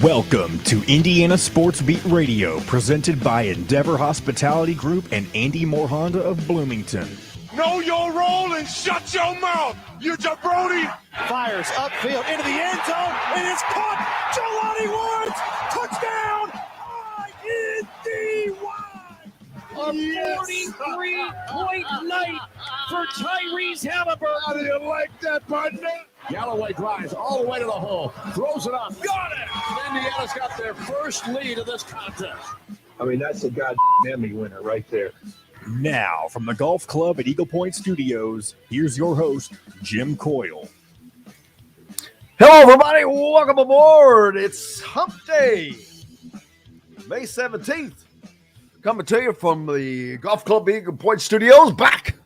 Welcome to Indiana Sports Beat Radio, presented by Endeavor Hospitality Group and Andy Moore Honda of Bloomington. Know your role and shut your mouth, you jabroni! Fires upfield into the end zone, and it's caught. Jelani Woods, touchdown! A 43-point night for Tyrese Halliburton. How do you like that, partner? Galloway drives all the way to the hole, throws it up, got it! Indiana's got their first lead of this contest. I mean, that's a goddamn Emmy winner right there. Now, from the Golf Club at Eagle Point Studios, here's your host, Jim Coyle. Hello, everybody. Welcome aboard. It's Hump Day, May 17th. Coming to you from the Golf Club Eagle Point Studios, back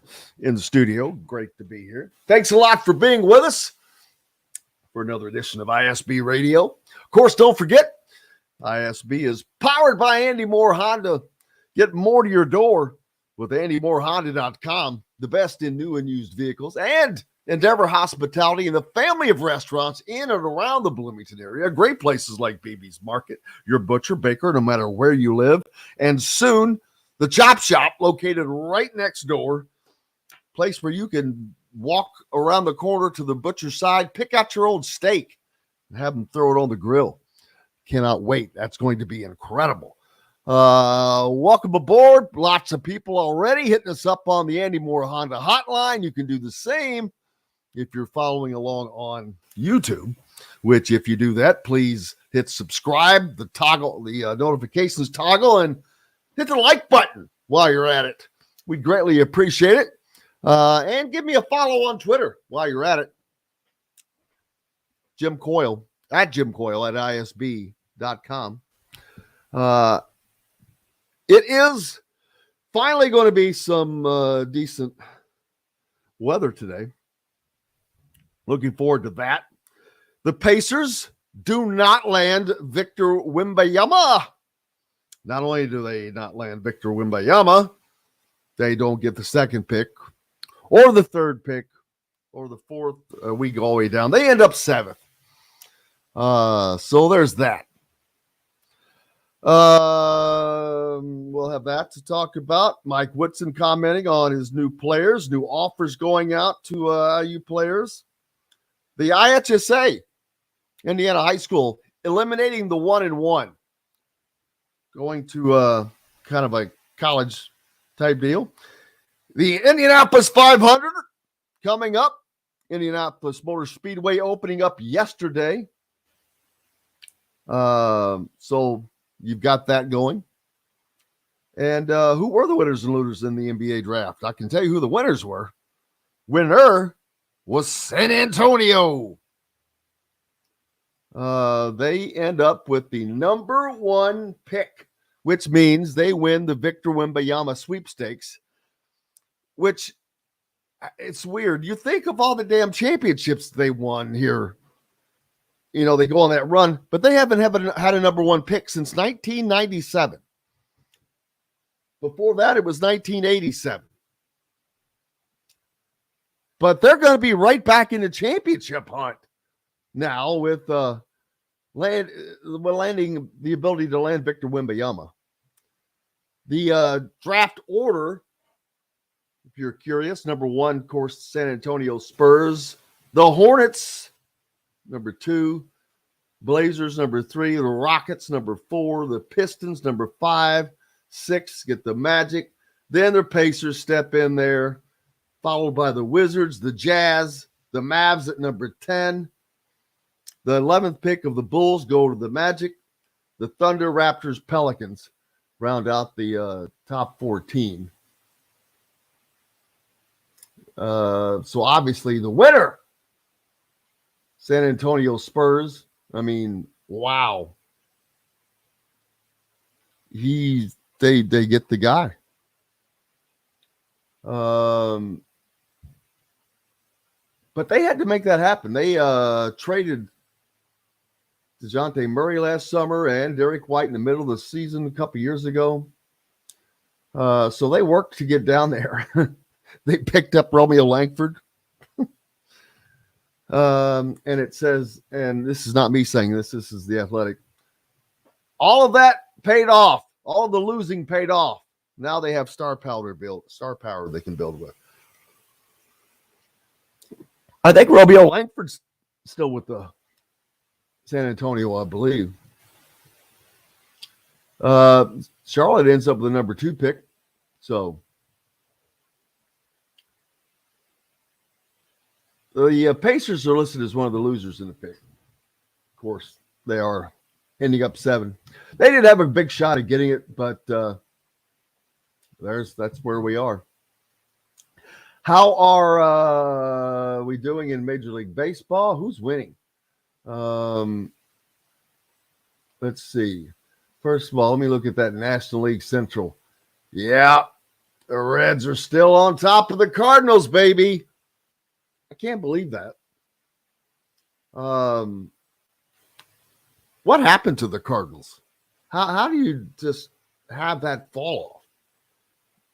in the studio. Great to be here. Thanks a lot for being with us for another edition of ISB Radio. Of course, don't forget, ISB is powered by Andy Moore Honda. Get more to your door with AndyMooreHonda.com, the best in new and used vehicles, and Endeavor Hospitality and the family of restaurants in and around the Bloomington area. Great places like BB's Market, your butcher, baker, no matter where you live. And soon, the Chop Shop, located right next door, place where you can walk around the corner to the butcher's side, pick out your old steak, and have them throw it on the grill. Cannot wait. That's going to be incredible. Welcome aboard. Lots of people already hitting us up on the Andy Moore Honda hotline. You can do the same if you're following along on YouTube, which if you do that, please hit subscribe, the notifications toggle, and hit the like button while you're at it. We greatly appreciate it. And give me a follow on Twitter while you're at it. Jim Coyle at ISB.com. It is finally going to be some decent weather today. Looking forward to that. The Pacers do not land Victor Wembanyama. Not only do they not land Victor Wembanyama, they don't get the second pick or the third pick or the fourth. We go all the way down. They end up seventh. So there's that. We'll have that to talk about. Mike Whitson commenting on his new players, new offers going out to IU players. The IHSA, Indiana High School, eliminating the 1-1, going to kind of a college type deal. The Indianapolis 500 coming up. Indianapolis Motor Speedway opening up yesterday. So you've got that going. And who were the winners and losers in the NBA draft? I can tell you who the winners were. Winner was San Antonio. They end up with the number one pick, which means they win the Victor Wembanyama sweepstakes, which it's weird. You think of all the damn championships they won here. You know, they go on that run, but they haven't had a number one pick since 1997. Before that, it was 1987. But they're going to be right back in the championship hunt now with landing the ability to land Victor Wembanyama. The draft order, if you're curious, number one, of course, San Antonio Spurs. The Hornets, number 2. Blazers, number 3. The Rockets, number 4. The Pistons, number 5. 6, get the Magic. Then the Pacers step in there, followed by the Wizards, the Jazz, the Mavs at number 10. The 11th pick of the Bulls go to the Magic. The Thunder, Raptors, Pelicans round out the top 14. So obviously the winner, San Antonio Spurs. I mean, wow. They get the guy. But they had to make that happen. They traded DeJounte Murray last summer and Derek White in the middle of the season a couple years ago. So they worked to get down there. They picked up Romeo Langford. And it says, and this is not me saying this, this is The Athletic. all of that paid off. All of the losing paid off. Now they have star power they can build with. I think Romeo Langford's still with the San Antonio, I believe. Charlotte ends up with the number 2 pick. So the Pacers are listed as one of the losers in the pick. Of course, they are ending up 7. They did have a big shot at getting it, but that's where we are. How are we doing in Major League Baseball? Who's winning? Let's see. First of all, let me look at that National League Central. Yeah, the Reds are still on top of the Cardinals, baby. I can't believe that. What happened to the Cardinals? How do you just have that fall off?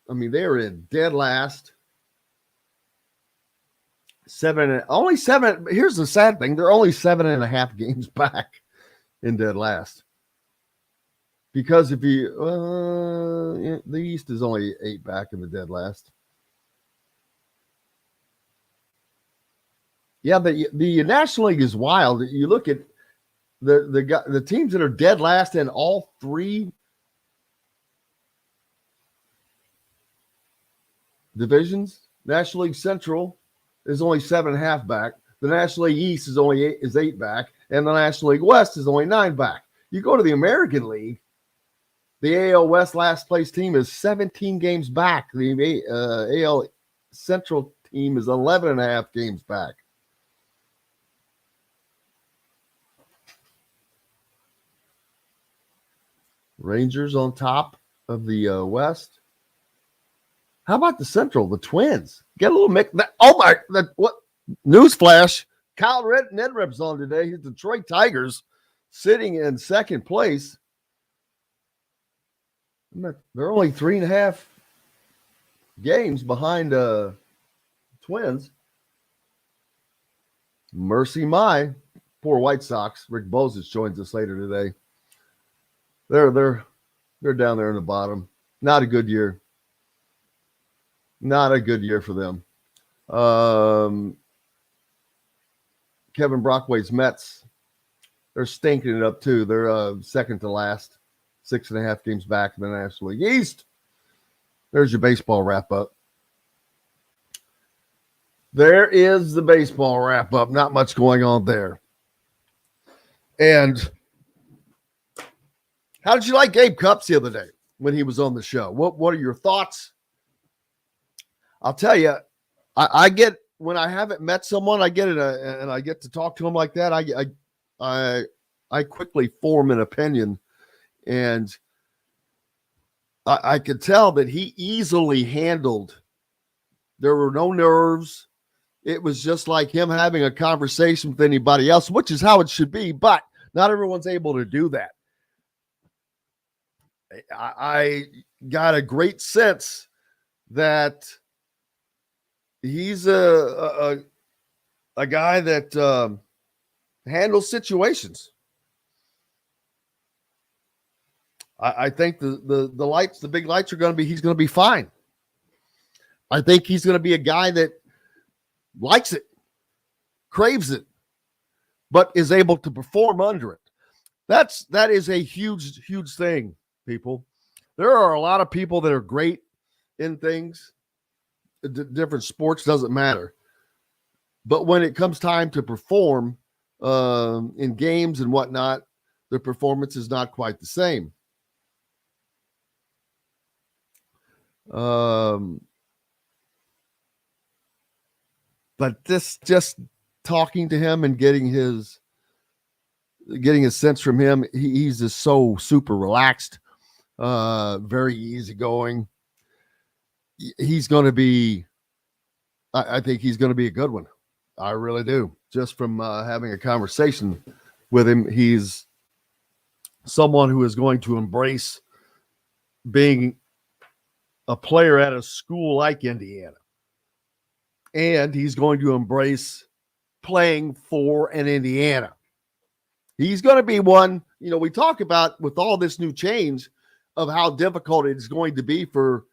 I mean, they're in dead last. Only 7. Here's the sad thing. They're only 7.5 games back in dead last. Because if you, the East is only 8 back in the dead last. Yeah, the National League is wild. You look at the teams that are dead last in all 3 divisions. National League Central is only 7.5 back. The National League East is only 8 back, and the National League West is only 9 back. You go to the American League, the AL West last place team is 17 games back. The AL Central team is 11.5 games back. Rangers on top of the West. How about the Central? The Twins get a little mix. What? Newsflash! Kyle Neddenriep's on today. His Detroit Tigers sitting in second place. They're only 3.5 games behind Twins. Mercy my poor White Sox. Rick Bozich joins us later today. They're down there in the bottom. Not a good year. Not a good year for them. Kevin Brockway's Mets, they're stinking it up too. They're second to last, 6.5 games back in the National League East. There's your baseball wrap up. There is the baseball wrap up. Not much going on there. And how did you like Gabe Cupps the other day when he was on the show? What are your thoughts? I'll tell you, I get when I haven't met someone, I get it, and I get to talk to him like that. I quickly form an opinion, and I could tell that he easily handled. There were no nerves. It was just like him having a conversation with anybody else, which is how it should be. But not everyone's able to do that. I got a great sense that he's a guy that handles situations. I think the big lights are going to be, he's going to be fine. I think he's going to be a guy that likes it, craves it, but is able to perform under it. That is a huge, huge thing, people. There are a lot of people that are great in things. Different sports, doesn't matter. But when it comes time to perform in games and whatnot, the performance is not quite the same. But just talking to him and getting a sense from him, he's just so super relaxed, very easygoing. He's going to be, I think he's going to be a good one. I really do. Just from having a conversation with him, he's someone who is going to embrace being a player at a school like Indiana. And he's going to embrace playing for an Indiana. He's going to be one, we talk about with all this new change of how difficult it's going to be for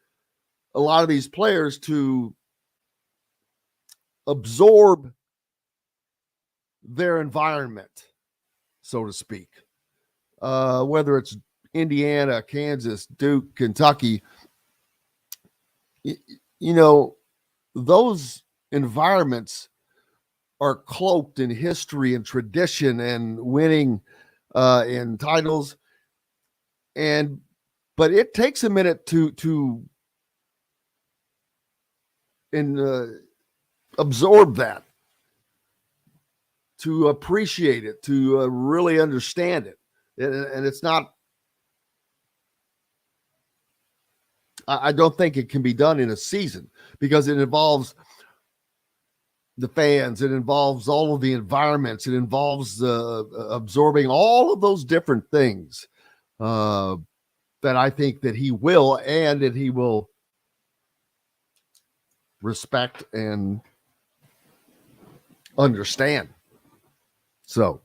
a lot of these players to absorb their environment, so to speak. Whether it's Indiana, Kansas, Duke, Kentucky, those environments are cloaked in history and tradition and winning in titles. But it takes a minute to absorb that, to appreciate it, to really understand it. And it's not, I don't think it can be done in a season because it involves the fans, it involves all of the environments, it involves absorbing all of those different things that I think that he will, and that he will respect and understand. So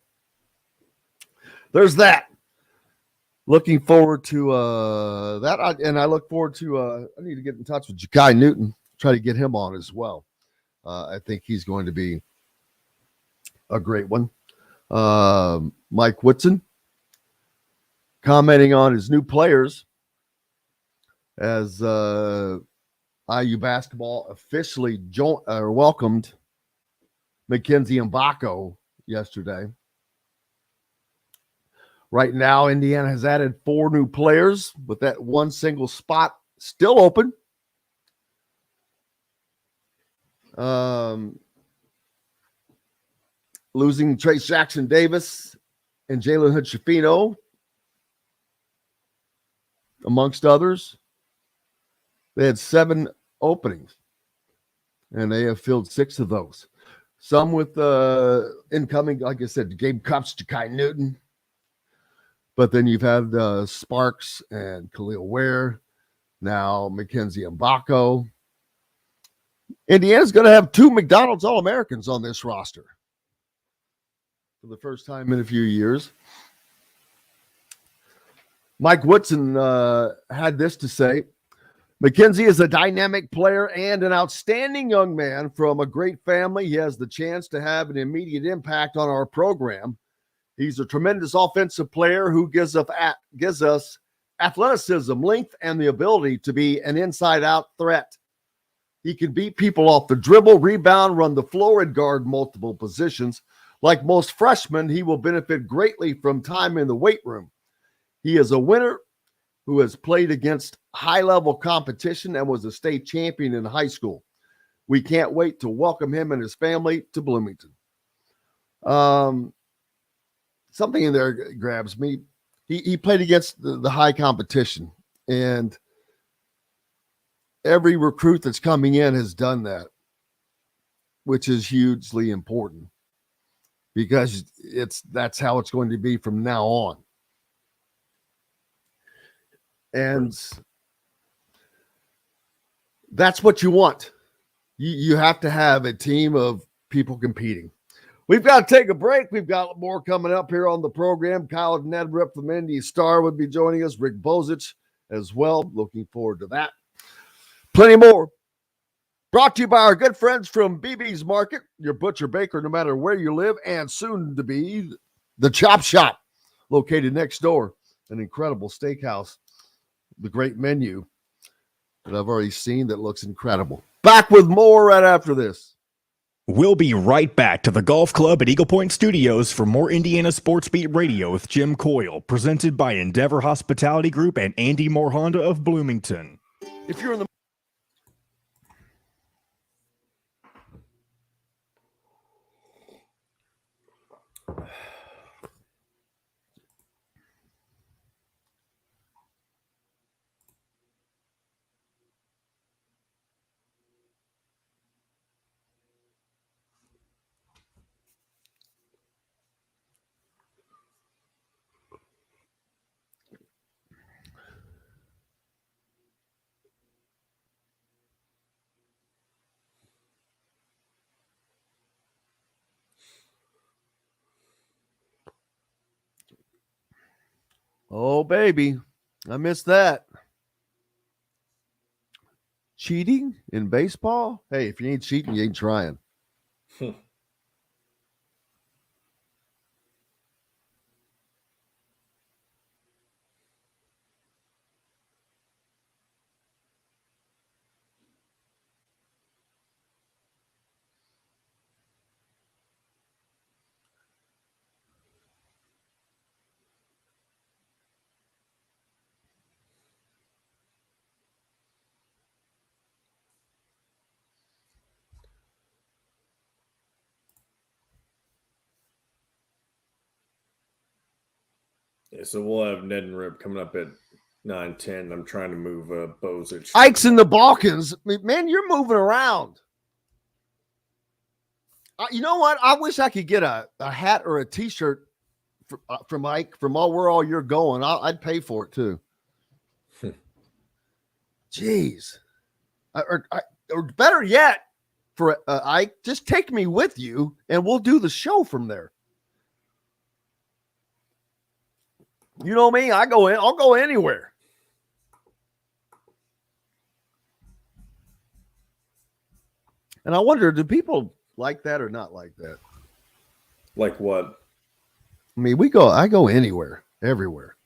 there's that. Looking forward to that. I look forward to, I need to get in touch with Ja'Kai Newton, try to get him on as well. I think he's going to be a great one. Mike Whitson commenting on his new players as IU basketball officially welcomed Mackenzie Mbako yesterday. Right now, Indiana has added 4 new players, with that one single spot still open. Losing Trace Jackson Davis and Jalen Hood-Schifino, amongst others. They had 7 openings, and they have filled 6 of those. Some with incoming, like I said, Gabe Cupps, Ja'Kai Newton. But then you've had Sparks and Khalil Ware, now Mackenzie Mbako. Indiana's going to have 2 McDonald's All-Americans on this roster for the first time in a few years. Mike Woodson had this to say: Mackenzie is a dynamic player and an outstanding young man from a great family. He has the chance to have an immediate impact on our program. He's a tremendous offensive player who gives us athleticism, length, and the ability to be an inside-out threat. He can beat people off the dribble, rebound, run the floor, and guard multiple positions. Like most freshmen, he will benefit greatly from time in the weight room. He is a winner who has played against high-level competition and was a state champion in high school. We can't wait to welcome him and his family to Bloomington. Something in there grabs me. He played against the high competition, and every recruit that's coming in has done that, which is hugely important because that's how it's going to be from now on. And that's what you want. You have to have a team of people competing. We've got to take a break. We've got more coming up here on the program. Kyle Neddenriep from Indy Star would be joining us. Rick Bozich as well. Looking forward to that. Plenty more. Brought to you by our good friends from BB's Market, your butcher baker, no matter where you live, and soon to be the Chop Shop, located next door. An incredible steakhouse. The great menu that I've already seen that looks incredible. Back with more right after this. We'll be right back to the Golf Club at Eagle Point Studios for more Indiana Sports Beat Radio with Jim Coyle, presented by Endeavor Hospitality Group and Andy Moore Honda of Bloomington. If you're in the Oh, baby. I missed that. Cheating in baseball? Hey, if you ain't cheating, you ain't trying. Yeah, so we'll have Neddenriep coming up at 9:10. I'm trying to move Bozich. Ike's in the Balkans. Man, you're moving around. You know what? I wish I could get a hat or a T-shirt from Ike from where all you're going. I'd pay for it too. Jeez. Or better yet, for Ike, just take me with you and we'll do the show from there. You know me, I'll go anywhere. And I wonder, do people like that or not like that? Like what? I mean, I go anywhere, everywhere.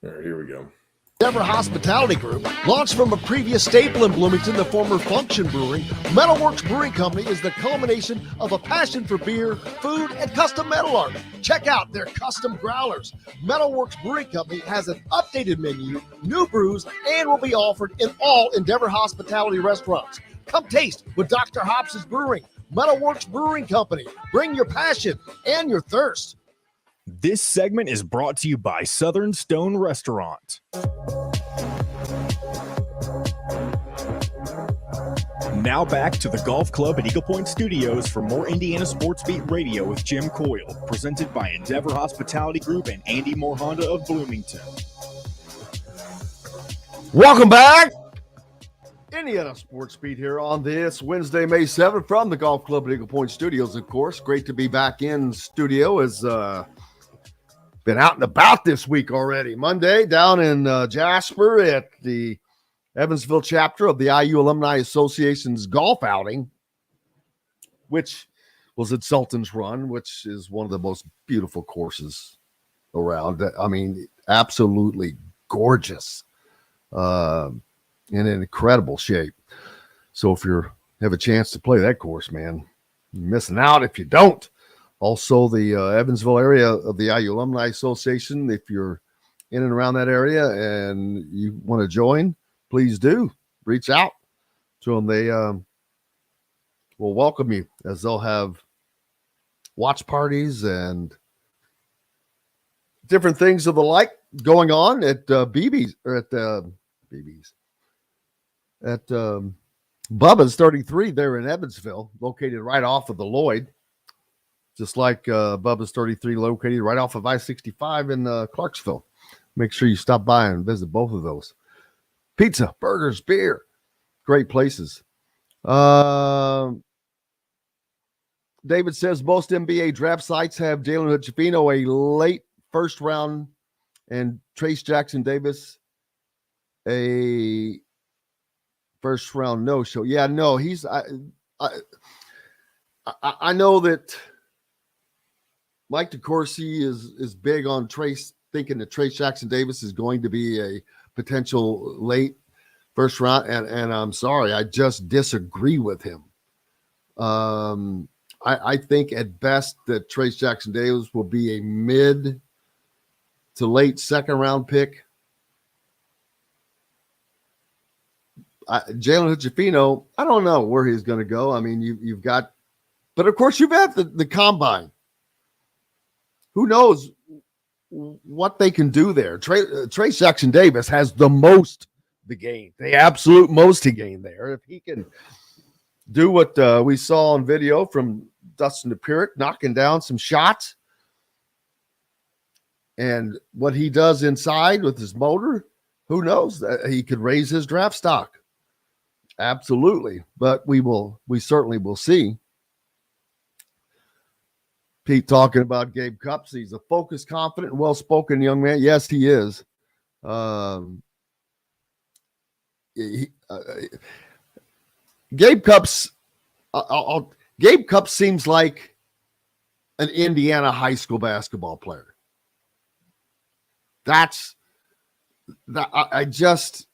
All right, here we go. Endeavor Hospitality Group, launched from a previous staple in Bloomington, the former Function Brewing, Metalworks Brewing Company is the culmination of a passion for beer, food, and custom metal art. Check out their custom growlers. Metalworks Brewing Company has an updated menu, new brews, and will be offered in all Endeavor Hospitality restaurants. Come taste with Dr. Hobbs' Brewing. Metalworks Brewing Company. Bring your passion and your thirst. This segment is brought to you by Southern Stone Restaurant. Now back to the Golf Club at Eagle Point Studios for more Indiana Sports Beat Radio with Jim Coyle, presented by Endeavor Hospitality Group and Andy Moore Honda of Bloomington. Welcome back. Indiana Sports Beat here on this Wednesday, May 7th from the Golf Club at Eagle Point Studios, of course. Great to be back in studio. As been out and about this week already. Monday down in Jasper at the Evansville chapter of the IU Alumni Association's golf outing, which was at Sultan's Run, which is one of the most beautiful courses around. I mean, absolutely gorgeous. In an incredible shape. So if you have a chance to play that course, man, you're missing out if you don't. Also, the Evansville area of the IU Alumni Association, if you're in and around that area and you want to join, please do. Reach out to them. They will welcome you, as they'll have watch parties and different things of the like going on at BB's or at BB's. At Bubba's 33 there in Evansville, located right off of the Lloyd, just like Bubba's 33 located right off of I-65 in Clarksville. Make sure you stop by and visit both of those. Pizza, burgers, beer, great places. David says most NBA draft sites have Jalen Hood-Schifino a late first round and Trace Jackson Davis a first round no-show. Yeah, no, he's I know that Mike DeCourcy is big on Trace, thinking that Trace Jackson Davis is going to be a potential late first round, and I'm sorry, I just disagree with him. I think at best that Trace Jackson Davis will be a mid to late second round pick. Jalen Hood-Schifino, I don't know where he's going to go. I mean, you've got, but of course you've had the combine. Who knows what they can do there? Trace Jackson Davis has the most the gain, the absolute most he gained there. If he can do what we saw on video from Dustin DePirick, knocking down some shots, and what he does inside with his motor, who knows? He could raise his draft stock. Absolutely. But we certainly will see. Pete talking about Gabe Cupps. He's a focused, confident, and well-spoken young man. Yes, he is. Gabe Cupps, Gabe Cupps seems like an Indiana high school basketball player. I just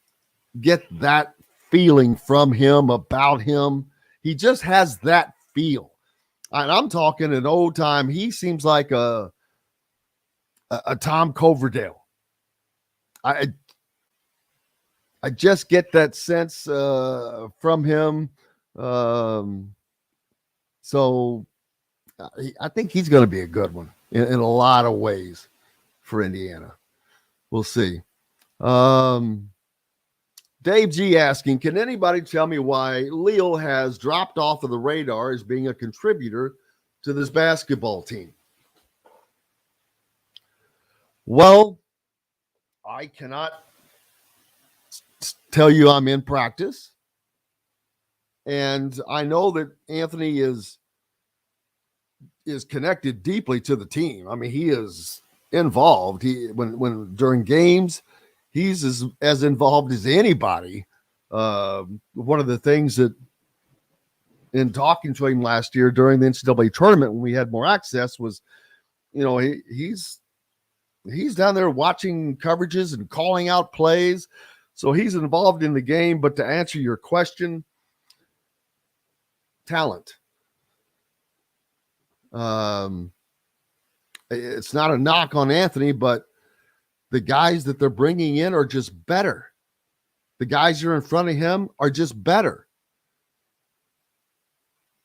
get that feeling from him, about him. He just has that feel. And I'm talking an old time. He seems like a Tom Coverdale. I just get that sense from him. So I think he's going to be a good one in a lot of ways for Indiana. We'll see. Dave G asking, can anybody tell me why Leal has dropped off of the radar as being a contributor to this basketball team? Well, I cannot tell you I'm in practice. And I know that Anthony is connected deeply to the team. I mean, he is involved. When during games, he's as involved as anybody. One of the things that in talking to him last year during the NCAA tournament when we had more access was, he's down there watching coverages and calling out plays. So he's involved in the game. But to answer your question, talent. It's not a knock on Anthony, but the guys that they're bringing in are just better. The guys who are in front of him are just better.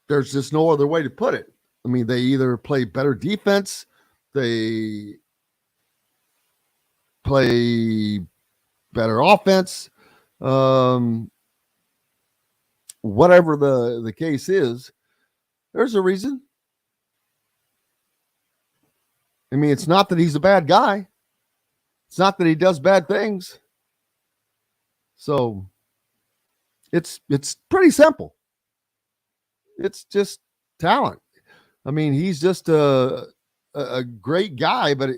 There's just no other way to put it. I mean, they either play better defense, they play better offense, whatever the case is, there's a reason. I mean, it's not that he's a bad guy. It's not that he does bad things. So it's pretty simple. It's just talent. I mean, he's just a great guy, but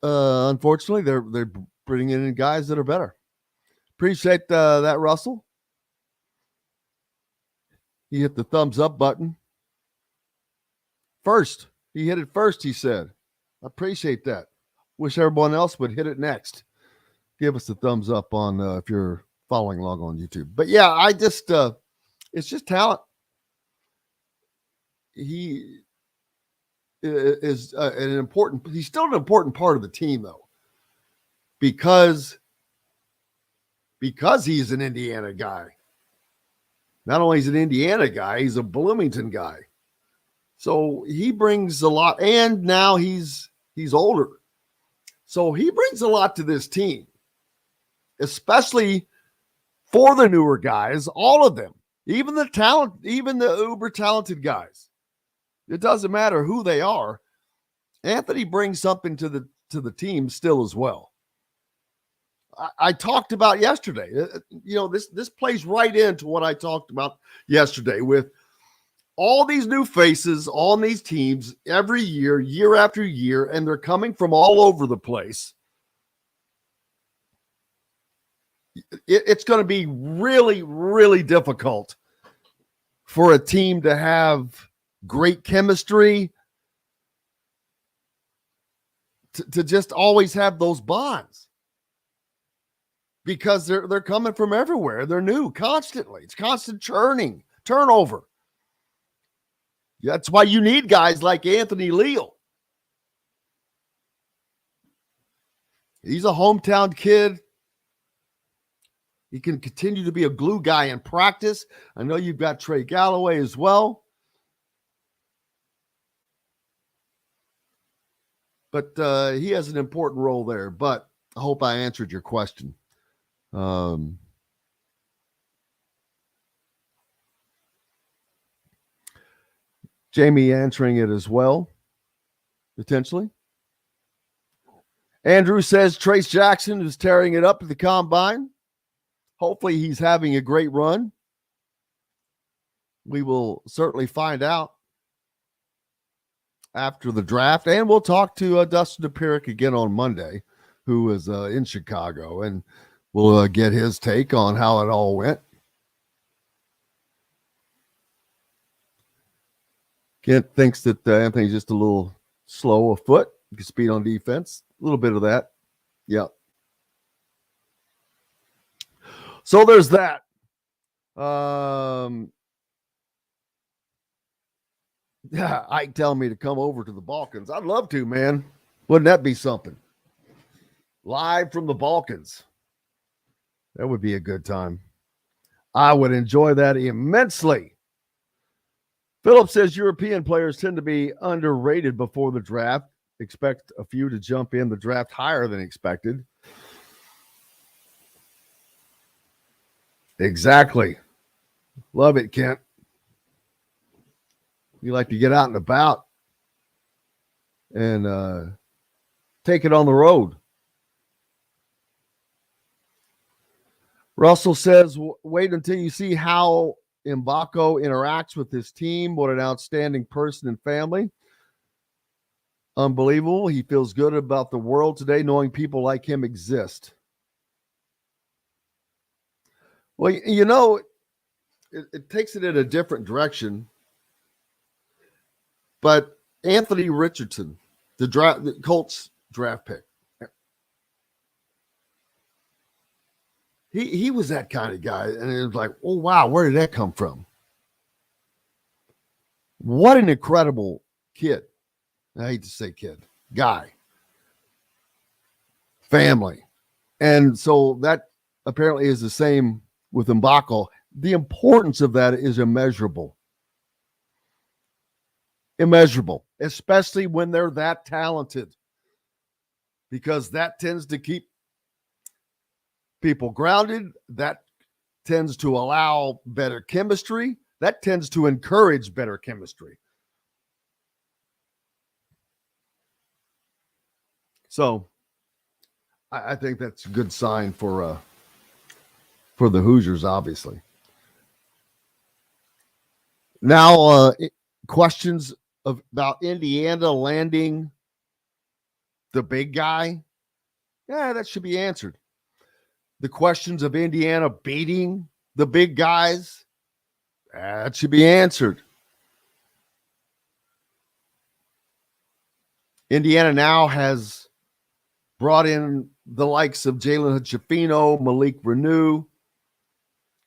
unfortunately, they're bringing in guys that are better. Appreciate that, Russell. He hit the thumbs up button. First. He hit it first, he said. I appreciate that. Wish everyone else would hit it next. Give us a thumbs up on if you're following along on YouTube. But yeah, I just it's just talent. He is he's still an important part of the team though. Because he's an Indiana guy. Not only is he an Indiana guy, he's a Bloomington guy. So he brings a lot, and now he's older. So he brings a lot to this team, especially for the newer guys, all of them, even the talent, even the uber talented guys. It doesn't matter who they are. Anthony brings something to the team still as well. I talked about yesterday. This plays right into what I talked about yesterday with all these new faces on these teams every year, year after year, and they're coming from all over the place. It's going to be really, really difficult for a team to have great chemistry, to just always have those bonds. Because they're coming from everywhere. They're new constantly. It's constant turnover. That's why you need guys like Anthony Leal. He's a hometown kid. He can continue to be a glue guy in practice. I know you've got Trey Galloway as well. But he has an important role there. But I hope I answered your question. Jamie answering it as well, potentially. Andrew says Trace Jackson is tearing it up at the combine. Hopefully he's having a great run. We will certainly find out after the draft. And we'll talk to Dustin DePirick again on Monday, who is in Chicago, and we'll get his take on how it all went. Kent thinks that Anthony's just a little slow of foot. He can speed on defense. A little bit of that. Yeah. So there's that. Yeah, Ike telling me to come over to the Balkans. I'd love to, man. Wouldn't that be something? Live from the Balkans. That would be a good time. I would enjoy that immensely. Philip says European players tend to be underrated before the draft. Expect a few to jump in the draft higher than expected. Exactly. Love it, Kent. You like to get out and about and take it on the road. Russell says, wait until you see how Mbako interacts with his team. What an outstanding person and family. Unbelievable. He feels good about the world today, knowing people like him exist. Well, you know, it takes it in a different direction. But Anthony Richardson, the Colts draft pick, he was that kind of guy. And it was like, oh, wow, where did that come from? What an incredible kid. I hate to say kid, guy, family. And so that apparently is the same with Mbako. The importance of that is immeasurable. Immeasurable, especially when they're that talented, because that tends to keep people grounded. That tends to allow better chemistry. That tends to encourage better chemistry. So I think that's a good sign for the Hoosiers, obviously. Now, questions about Indiana landing the big guy. Yeah, that should be answered. The questions of Indiana beating the big guys, that should be answered. Indiana now has brought in the likes of Jalen Hachifino, Malik Renew,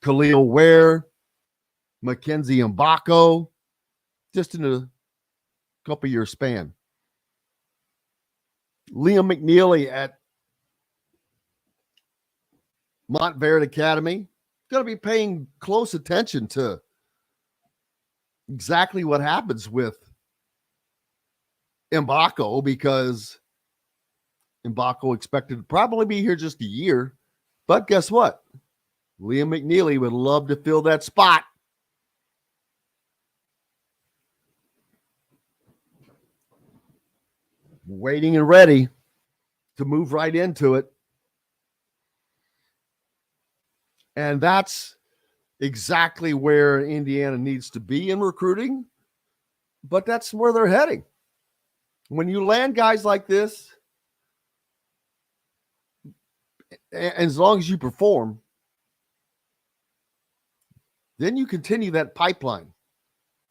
Khalil Ware, Mackenzie Mbako, just in a couple year span. Liam McNeely at Montverde Academy, going to be paying close attention to exactly what happens with Mbako, because Mbako expected to probably be here just a year. But guess what? Liam McNeely would love to fill that spot. Waiting and ready to move right into it. And that's exactly where Indiana needs to be in recruiting. But that's where they're heading. When you land guys like this, and as long as you perform, then you continue that pipeline.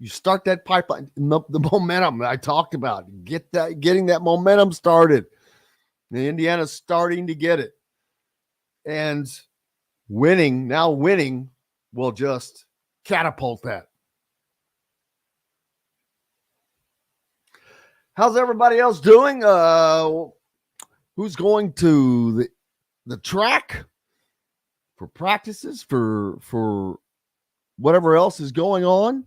You start that pipeline, the momentum that I talked about. Getting that momentum started. And Indiana's starting to get it. And winning will just catapult that. How's everybody else doing? Who's going to the track for practices, for whatever else is going on?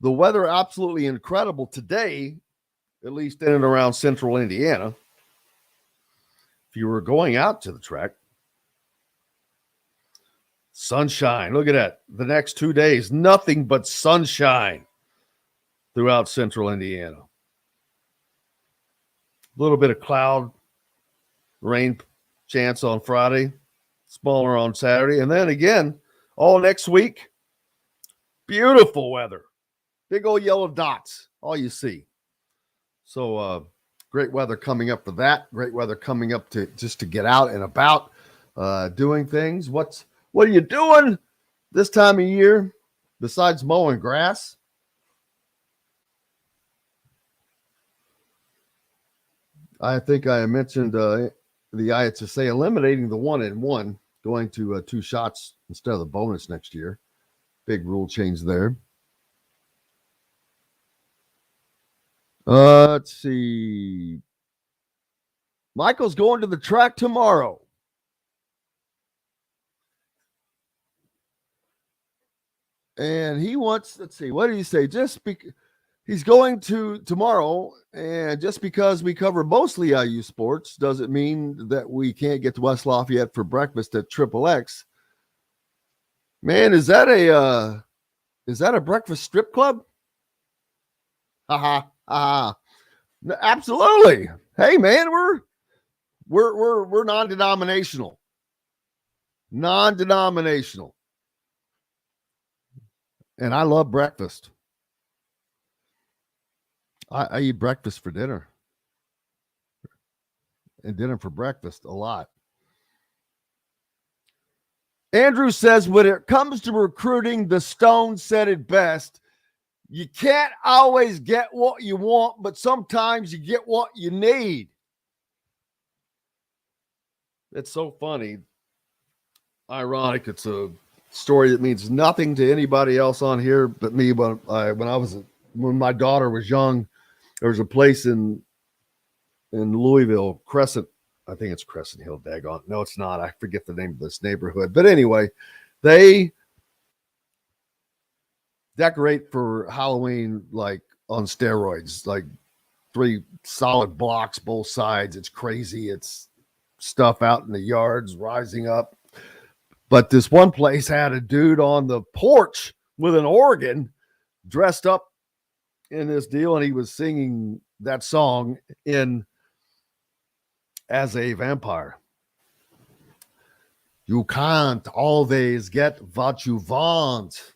The weather absolutely incredible today, at least in and around central Indiana. If you were going out to the track, Sunshine. Look at that. The next 2 days, nothing but sunshine throughout central Indiana. A little bit of cloud, rain chance on Friday, smaller on Saturday. And then again, all next week, beautiful weather. Big old yellow dots, all you see. So great weather coming up for that. Great weather coming up to just to get out and about, doing things. What are you doing this time of year besides mowing grass? I think I mentioned the ISSA eliminating the 1-and-1, going to 2 shots instead of the bonus next year. Big rule change there. Let's see. Michael's going to the track tomorrow. And he wants, let's see, what did he say? He's going to tomorrow, and just because we cover mostly IU sports doesn't mean that we can't get to West Lafayette for breakfast at Triple X. Man, is that a breakfast strip club? Absolutely. Hey, man, we're non-denominational. Non-denominational. And I love breakfast. I eat breakfast for dinner. And dinner for breakfast a lot. Andrew says, when it comes to recruiting, the Stone said it best. You can't always get what you want, but sometimes you get what you need. It's so funny. Ironic. It's a story that means nothing to anybody else on here but me. When my daughter was young, there was a place in Louisville, Crescent. I think it's Crescent Hill, daggone. No, it's not. I forget the name of this neighborhood. But anyway, they decorate for Halloween like on steroids, like 3 solid blocks, both sides. It's crazy. It's stuff out in the yards rising up. But this one place had a dude on the porch with an organ dressed up in this deal, and he was singing that song as a vampire. You can't always get what you want,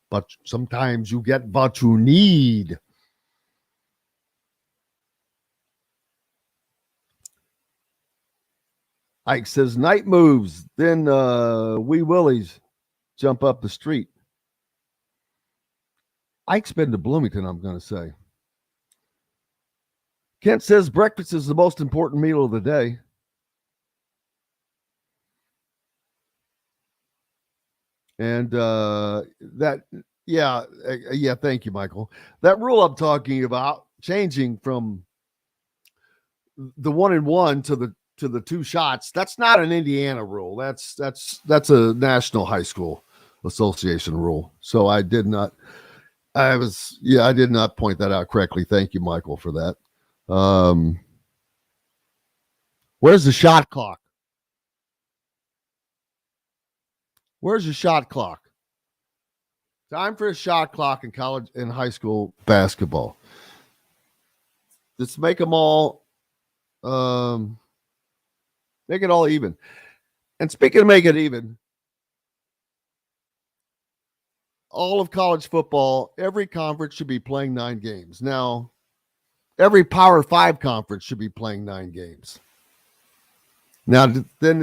but sometimes you get what you need. Ike says, night moves, then wee willies jump up the street. Ike's been to Bloomington, I'm going to say. Kent says breakfast is the most important meal of the day. And thank you, Michael. That rule I'm talking about, changing from the 1-and-1 to the 2 shots, that's not an Indiana rule. That's a National High School Association rule. So I did not point that out correctly. Thank you, Michael, for that. Where's the shot clock? Where's the shot clock? Time for a shot clock in college and high school basketball. Let's make them all, make it all even. And speaking of make it even, all of college football, every conference should be playing 9 games. Now, every Power 5 conference should be playing 9 games. Now, then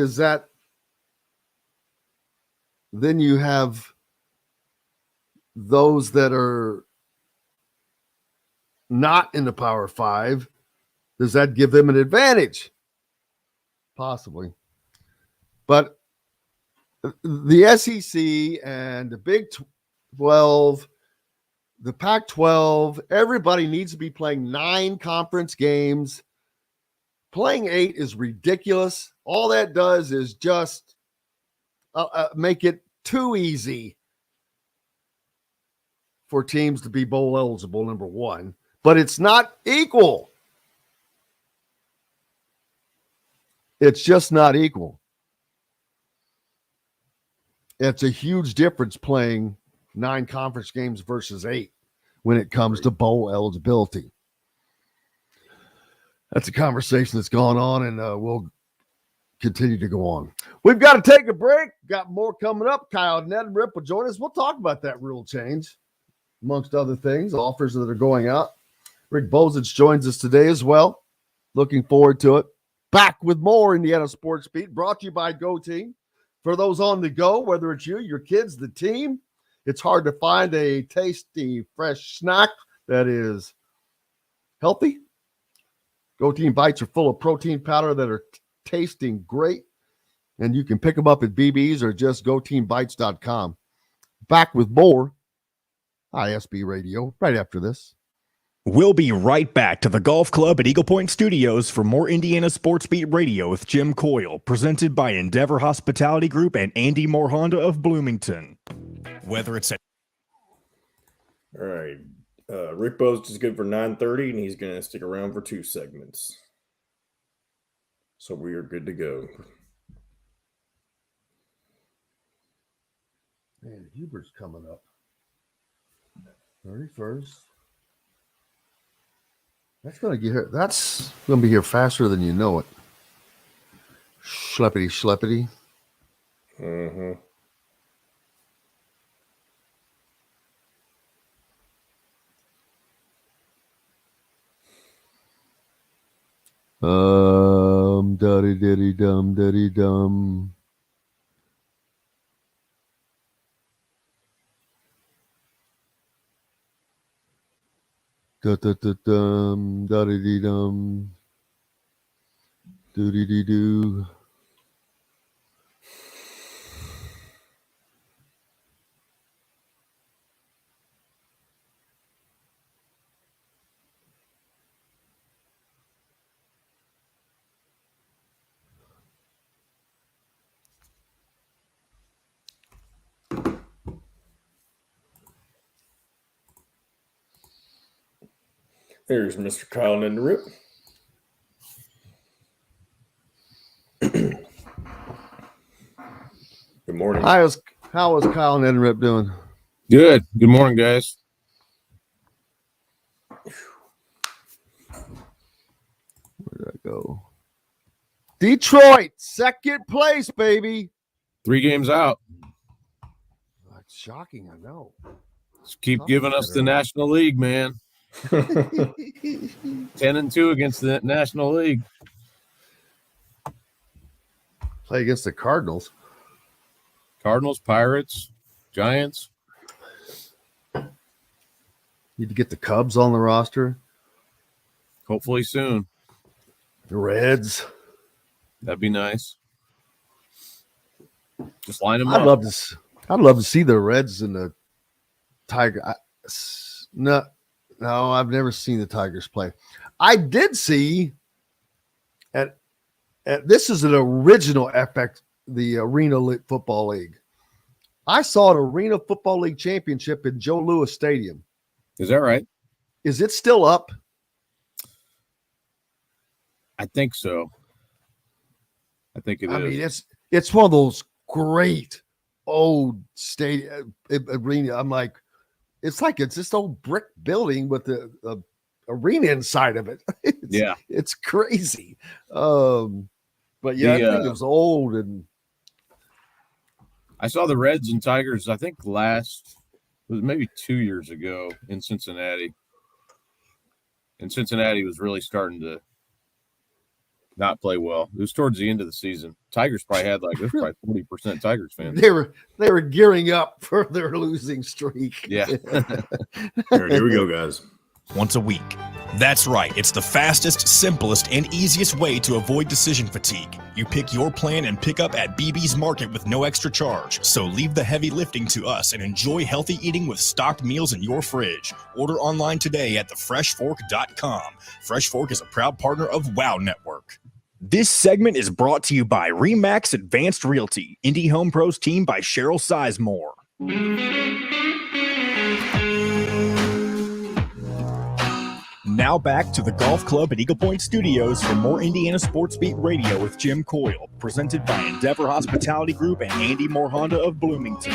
you have those that are not in the Power 5. Does that give them an advantage? Possibly. But the SEC and the Big 12, the Pac-12, everybody needs to be playing 9 conference games. Playing 8 is ridiculous. All that does is just make it too easy for teams to be bowl eligible, number one. But it's not equal. It's just not equal. It's a huge difference playing 9 conference games versus 8 when it comes to bowl eligibility. That's a conversation that's gone on, and we'll continue to go on. We've got to take a break. Got more coming up. Kyle Neddenriep will join us. We'll talk about that rule change, amongst other things, offers that are going out. Rick Bozich joins us today as well. Looking forward to it. Back with more Indiana Sports Beat, brought to you by Go Team. For those on the go, whether it's you, your kids, the team, it's hard to find a tasty, fresh snack that is healthy. Go Team Bites are full of protein powder that are tasting great, and you can pick them up at BB's or just GoTeamBites.com. Back with more ISB Radio right after this. We'll be right back to the golf club at Eagle Point Studios for more Indiana Sports Beat Radio with Jim Coyle, presented by Endeavor Hospitality Group and Andy Moore Honda of Bloomington. Whether it's All right. Rick Bozich is good for 9:30, and he's going to stick around for 2 segments. So we are good to go. Man, Hubert's coming up. 31st. That's going to get here. That's going to be here faster than you know it. Schleppity, schleppity. Mm-hmm. Duddy diddy dum diddy dum. Da da da dum duddy dee dum. Doody dee doo. There's Mr. Kyle Neddenriep. Good morning. How is Kyle Neddenriep doing? Good. Good morning, guys. Where did I go? Detroit, second place, baby. 3 games out. That's shocking, I know. Just keep giving us the National League, man. 10-2 against the National League. Play against the Cardinals. Cardinals, Pirates, Giants. Need to get the Cubs on the roster. Hopefully soon. The Reds. That'd be nice. Just line them up. I'd love to see the Reds and the Tiger. No, I've never seen the Tigers play. I did see, and this is an original FX, the Arena Football League. I saw an Arena Football League championship in Joe Louis Stadium. Is that right? Is it still up? I think so. I think it is. I mean, it's one of those great old stadium arena. I'm like, it's this old brick building with the arena inside of it. It's crazy. But yeah, I think it was old. And I saw the Reds and Tigers, I think it was maybe 2 years ago in Cincinnati. And Cincinnati was really starting to not play well. It was towards the end of the season. Tigers probably had there's probably 40% Tigers fans. They were gearing up for their losing streak. Yeah. All right, here we go, guys. once a week. That's right, it's the fastest, simplest, and easiest way to avoid decision fatigue. You pick your plan and pick up at BB's Market with no extra charge. So leave the heavy lifting to us and enjoy healthy eating with stocked meals in your fridge. Order online today at thefreshfork.com. Fresh Fork is a proud partner of WOW Network. This segment is brought to you by RE/MAX Advanced Realty, Indie Home Pros team by Cheryl Sizemore. Now Now back to the Golf Club at Eagle Point Studios for more Indiana Sports Beat Radio with Jim Coyle, presented by Endeavor Hospitality Group and Andy Moore Honda of Bloomington.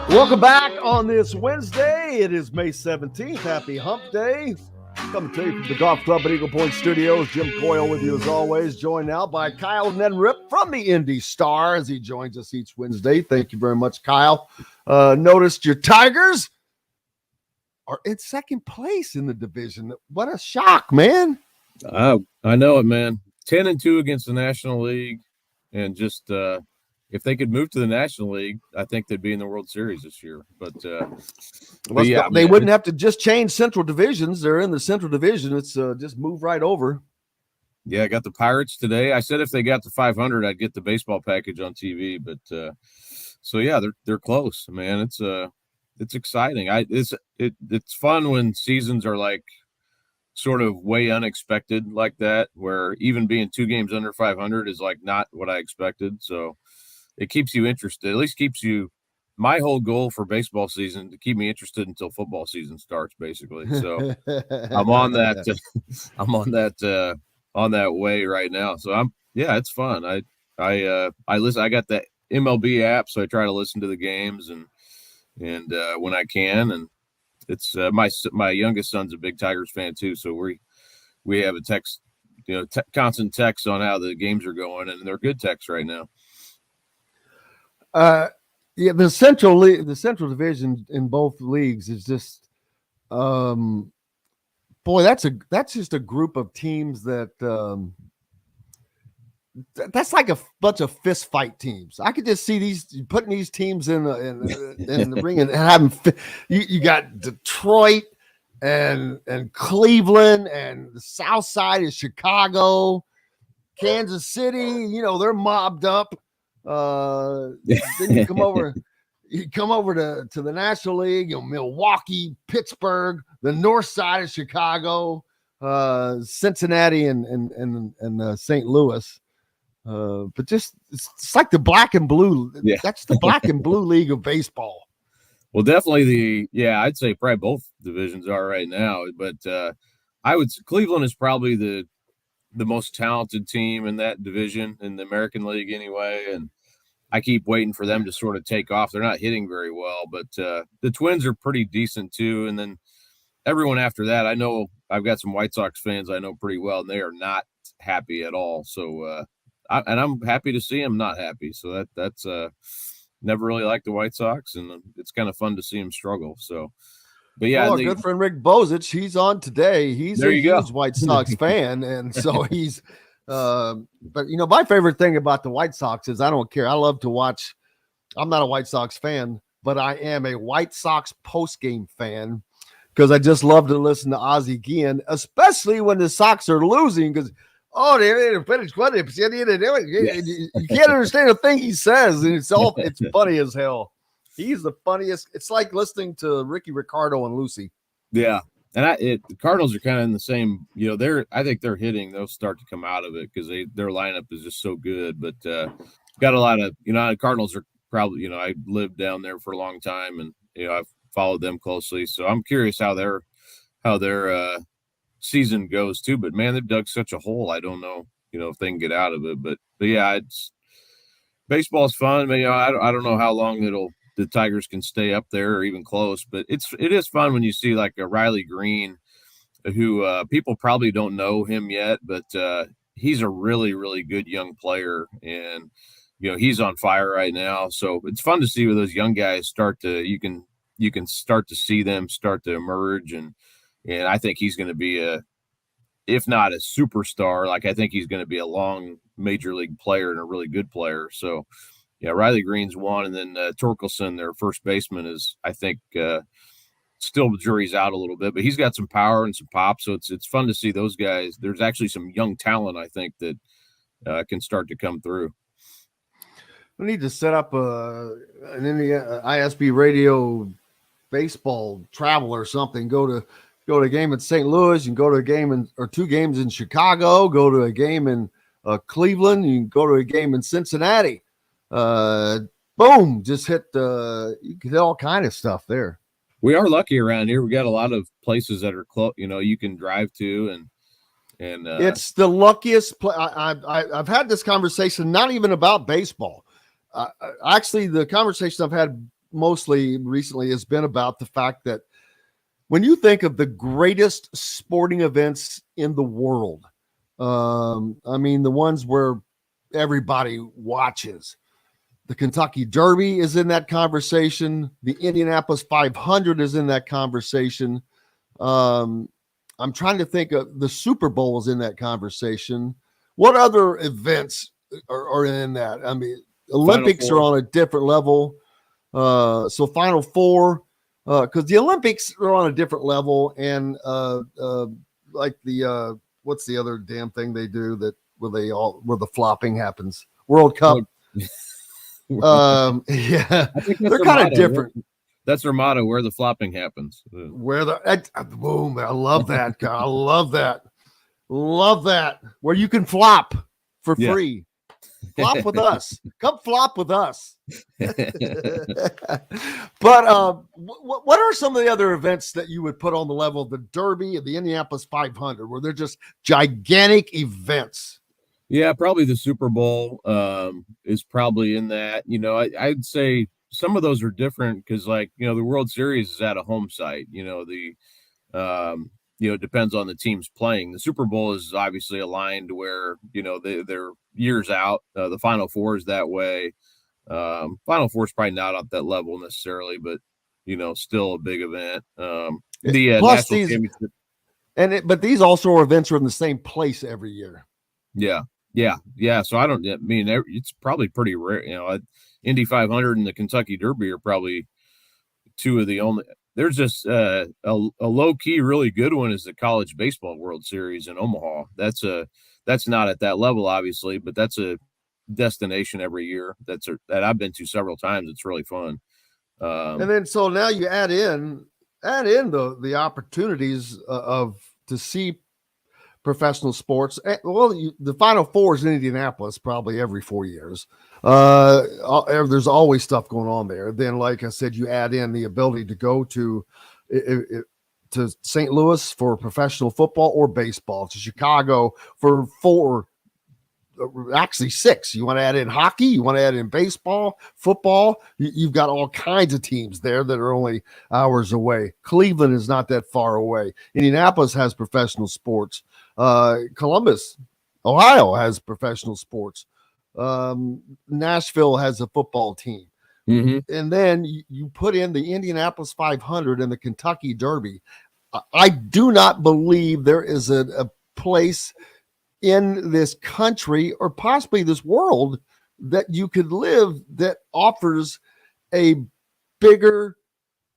Welcome back on this Wednesday. It is May 17th. Happy Hump Day. Coming to you from the Golf Club at Eagle Point Studios. Jim Coyle with you as always, joined now by Kyle Neddenriep from the Indy Star as he joins us each Wednesday. Thank you very much, Kyle. Noticed your Tigers are in second place in the division. What a shock, man. I know it, man. 10-2 against the National League, and just if they could move to the National League, I think they'd be in the World Series this year. But yeah, they wouldn't have to just change Central Divisions. They're in the Central Division. It's just move right over. Yeah, I got the Pirates today. I said if they got to 500, I'd get the baseball package on TV. But so yeah, they're close, man. It's exciting. It's fun when seasons are like sort of way unexpected like that, where even being 2 games under 500 is like not what I expected. So it keeps you interested. At least keeps you. My whole goal for baseball season to keep me interested until football season starts, basically. So I'm on that. On that way right now. So it's fun. I listen. I got the MLB app, so I try to listen to the games and when I can. And it's my youngest son's a big Tigers fan too, so we have a text, constant text on how the games are going, and they're good texts right now. The Central Division in both leagues is just, boy, that's just a group of teams that that's like a bunch of fist fight teams. I could just see putting these teams in the ring and having you got Detroit and Cleveland, and the South Side is Chicago, Kansas City. They're mobbed up. Then you come over to the National League, Milwaukee, Pittsburgh, the North Side of Chicago, Cincinnati, and St. Louis. But just it's like the black and blue. Yeah. That's the black and blue league of baseball. Well, definitely I'd say probably both divisions are right now, but Cleveland is probably the most talented team in that division in the American League anyway. And I keep waiting for them to sort of take off. They're not hitting very well, but the Twins are pretty decent too. And then everyone after that, I know I've got some White Sox fans I know pretty well, and they are not happy at all. So, I'm happy to see them not happy. So that's never really liked the White Sox, and it's kind of fun to see them struggle. So, but yeah, our good friend Rick Bozich, he's on today. He's a huge White Sox fan, and so he's. But my favorite thing about the White Sox is I don't care. I love to watch. I'm not a White Sox fan, but I am a White Sox postgame fan because I just love to listen to Ozzie Guillen, especially when the Sox are losing. Because they finished 20%. You can't understand a thing he says, and it's funny as hell. He's the funniest. It's like listening to Ricky Ricardo and Lucy. Yeah. And the Cardinals are kind of in the same, I think they're hitting. They'll start to come out of it because their lineup is just so good. But got a lot of, the Cardinals are probably, I lived down there for a long time, and I've followed them closely. So I'm curious how their season goes too. But man, they've dug such a hole. I don't know, if they can get out of it. But yeah, baseball's fun. But, I don't know how long the Tigers can stay up there or even close, but it is fun when you see like a Riley Green, who people probably don't know him yet, but he's a really, really good young player, and he's on fire right now. So it's fun to see where those young guys you can start to see them start to emerge, and I think he's going to be if not a superstar, like I think he's going to be a long major league player and a really good player. So. Yeah, Riley Green's one, and then Torkelson, their first baseman, is I think still the jury's out a little bit, but he's got some power and some pop, so it's fun to see those guys. There's actually some young talent I think that can start to come through. We need to set up an ISB radio baseball travel or something. Go to a game in St. Louis, and go to a game or 2 games in Chicago. Go to a game in Cleveland. You can go to a game in Cincinnati. boom, just hit you can hit all kind of stuff there. We are lucky around here. We got a lot of places that are close, you can drive to, and it's the luckiest play. I've had this conversation, not even about baseball. Actually, the conversation I've had mostly recently has been about the fact that when you think of the greatest sporting events in the world, I mean, the ones where everybody watches, the Kentucky Derby is in that conversation. The Indianapolis 500 is in that conversation. I'm trying to think of the Super Bowl is in that conversation. What other events are in that? I mean, Olympics are on a different level. So Final Four, because the Olympics are on a different level, and like the what's the other damn thing they do that where the flopping happens? World Cup. Yeah, they're kind of different. That's their motto, where the flopping happens. Boom, I love that. I love that. Love that. Where you can flop for free. Flop with us. Come flop with us. But what are some of the other events that you would put on the level of the Derby and the Indianapolis 500, where they're just gigantic events? Yeah, probably the Super Bowl is probably in that. I'd say some of those are different because, like, the World Series is at a home site. It depends on the teams playing. The Super Bowl is obviously aligned where, they're years out. The Final Four is that way. Final Four is probably not at that level necessarily, but, still a big event. The Plus National Championship. But these also are events are in the same place every year. Yeah. So it's probably pretty rare. Indy 500 and the Kentucky Derby are probably two of the only. There's just a low key, really good one is the College Baseball World Series in Omaha. That's not at that level, obviously, but that's a destination every year. That I've been to several times. It's really fun. And then so now you add in the opportunities to see professional sports. Well, the Final Four is in Indianapolis probably every 4 years. There's always stuff going on there. Then, like I said, you add in the ability to go to St. Louis for professional football or baseball, to Chicago for 4, actually 6. You want to add in hockey, you want to add in baseball, football. You've got all kinds of teams there that are only hours away. Cleveland is not that far away. Indianapolis has professional sports. Columbus, Ohio has professional sports. Nashville has a football team. Mm-hmm. And then you put in the Indianapolis 500 and the Kentucky Derby. I do not believe there is a place in this country or possibly this world that you could live that offers a bigger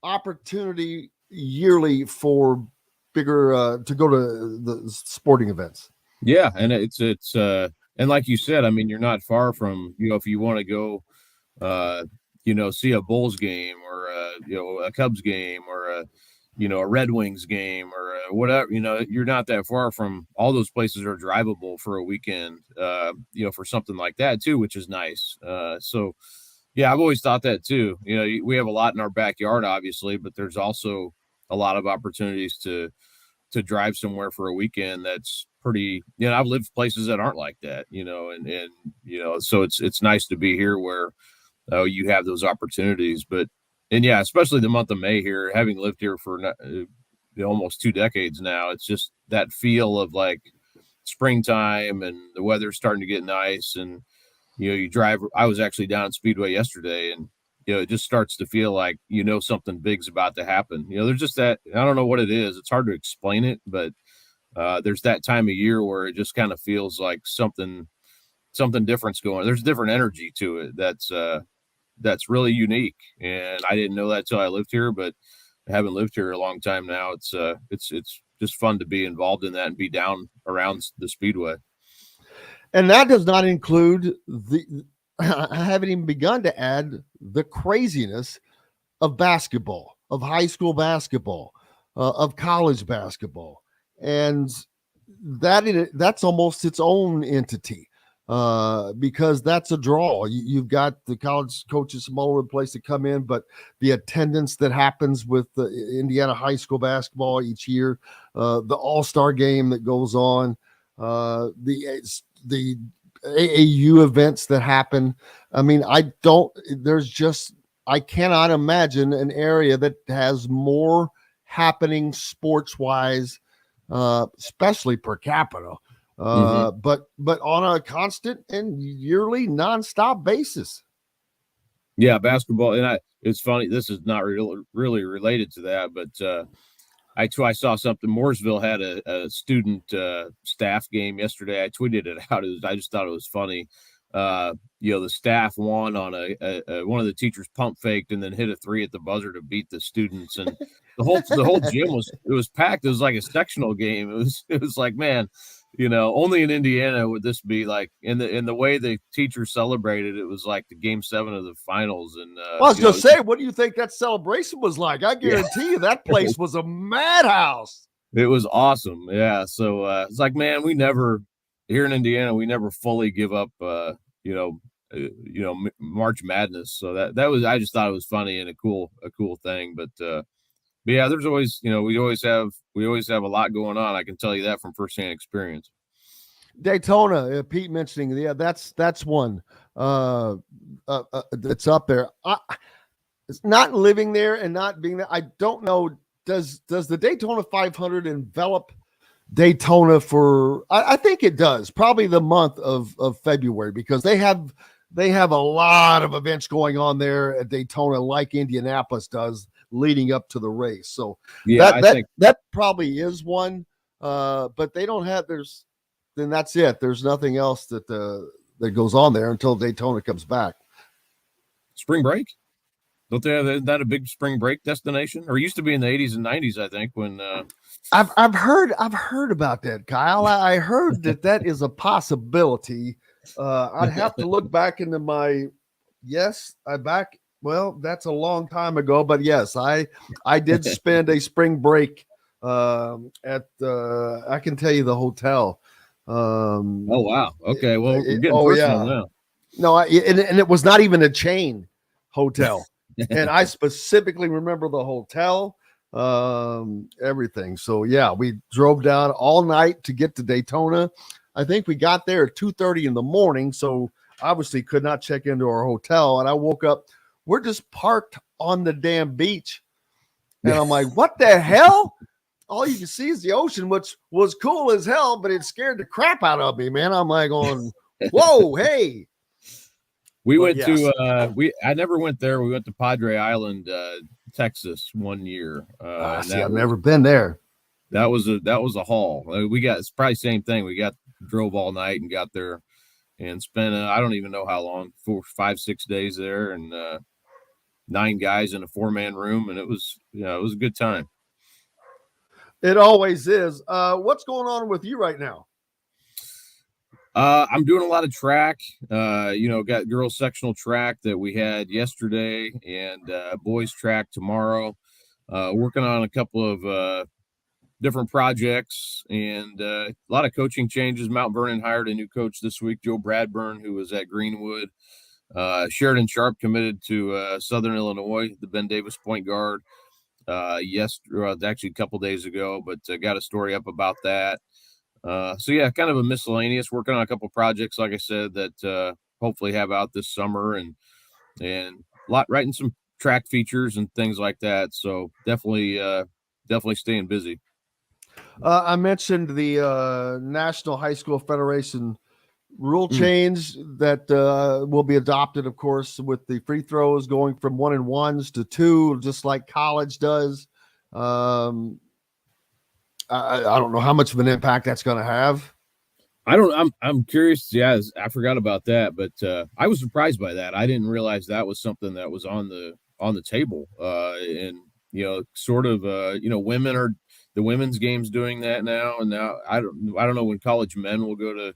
opportunity yearly for bigger to go to the sporting events. Yeah, and it's and like you said, I mean, you're not far from, if you want to go see a Bulls game or a Cubs game or a Red Wings game or whatever, you're not that far from all those places are drivable for a weekend, for something like that too, which is nice. So yeah, I've always thought that too. We have a lot in our backyard, obviously, but there's also a lot of opportunities to drive somewhere for a weekend that's pretty, I've lived places that aren't like that, and so it's nice to be here where you have those opportunities. And yeah, especially the month of May here, having lived here for almost 2 decades now, it's just that feel of like springtime and the weather's starting to get nice. And, you drive, I was actually down at Speedway yesterday and, it just starts to feel like, something big's about to happen. There's just that, I don't know what it is. It's hard to explain it, but there's that time of year where it just kind of feels like something different's going on. There's different energy to it. That's really unique. And I didn't know that till I lived here, but I haven't lived here a long time now. It's just fun to be involved in that and be down around the Speedway. And that does not include I haven't even begun to add the craziness of basketball, of high school basketball, of college basketball. And that's almost its own entity. because that's a draw. You've got the college coaches from all over the place to come in, but the attendance that happens with the Indiana high school basketball each year, the All-Star game that goes on, the AAU events that happen. I mean, I cannot imagine an area that has more happening sports-wise, especially per capita. But on a constant and yearly nonstop basis. Yeah, basketball, and it's funny. This is not really related to that, but I saw something. Mooresville had a student staff game yesterday. I tweeted it out. I just thought it was funny. The staff won on one of the teachers pump faked and then hit a 3 at the buzzer to beat the students, and the whole gym was packed. It was like a sectional game. It was like, man. Only in Indiana would this be like in the way the teachers celebrated. It was like the game 7 of the finals. And I was going to say, what do you think that celebration was like? I guarantee you that place was a madhouse. It was awesome. Yeah. So it's like, man, here in Indiana, we never fully give up, March Madness. So I just thought it was funny and a cool thing. But yeah, there's always, we always have a lot going on. I can tell you that from firsthand experience. Daytona, Pete mentioning, yeah, that's one that's up there. It's not living there and not being there. I don't know. Does the Daytona 500 envelop Daytona for? I think it does. Probably the month of February, because they have a lot of events going on there at Daytona, like Indianapolis does, leading up to the race. So yeah, that probably is one. But they don't have. Then that's it. There's nothing else that goes on there until Daytona comes back. Spring break. Don't they have that a big spring break destination? Or it used to be in the 80s and 90s, I think. When I've heard about that, Kyle. I heard that is a possibility. I'd have to look back into my. Well, that's a long time ago, but yes, I did spend a spring break at I can tell you the hotel. Oh wow! Okay, well, we're getting personal now. No, and it was not even a chain hotel, and I specifically remember the hotel, everything. So yeah, we drove down all night to get to Daytona. I think we got there at 2:30 in the morning, so obviously could not check into our hotel. And I woke up. We're just parked on the damn beach, and I'm like, what the hell? All you can see is the ocean, which was cool as hell, but it scared the crap out of me, man. I'm like going, whoa, hey. I never went there. We went to Padre Island, Texas one year. I've never been there. That was a haul. It's probably the same thing. Drove all night and got there and spent, I don't even know how long, 4, 5, 6 days there, and 9 guys in a 4-man room. And it was a good time. It always is. What's going on with you right now? I'm doing a lot of track. Got girls sectional track that we had yesterday, and boys track tomorrow. Working on a couple of different projects, and a lot of coaching changes. Mount Vernon hired a new coach this week, Joe Bradburn, who was at Greenwood. Sheridan Sharp committed to Southern Illinois, the Ben Davis point guard. Actually a couple days ago, but got a story up about that. So yeah, kind of a miscellaneous, working on a couple projects, like I said, that hopefully have out this summer, and writing some track features and things like that. So definitely staying busy. I mentioned the National High School Federation rule change that will be adopted, of course, with the free throws going from 1-and-1s to 2, just like college does. I don't know how much of an impact that's going to have. I'm curious. Yeah, I forgot about that, but I was surprised by that. I didn't realize that was something that was on the table. And sort of women are, the women's game's doing that now, and now I don't know when college men will go to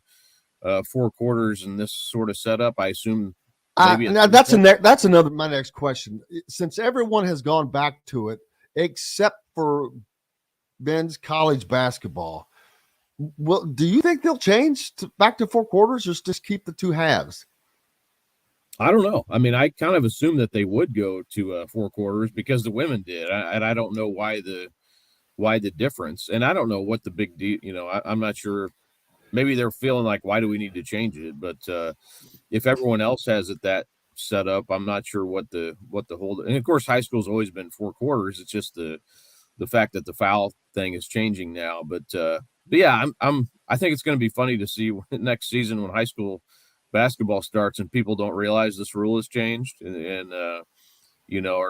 4 quarters in this sort of setup. I assume now that's another my next question. Since everyone has gone back to it except for men's college basketball, Well, do you think they'll change back to 4 quarters, or just keep the 2 halves? I don't know. I mean, I kind of assumed that they would go to 4 quarters because the women did, and I don't know why the difference. And I don't know what the big deal. I'm not sure. Maybe they're feeling like, why do we need to change it? But if everyone else has it that set up, I'm not sure what the whole. And of course, high school's always been 4 quarters. It's just the fact that the foul thing is changing now. But yeah, I think it's going to be funny to see next season when high school basketball starts and people don't realize this rule has changed and are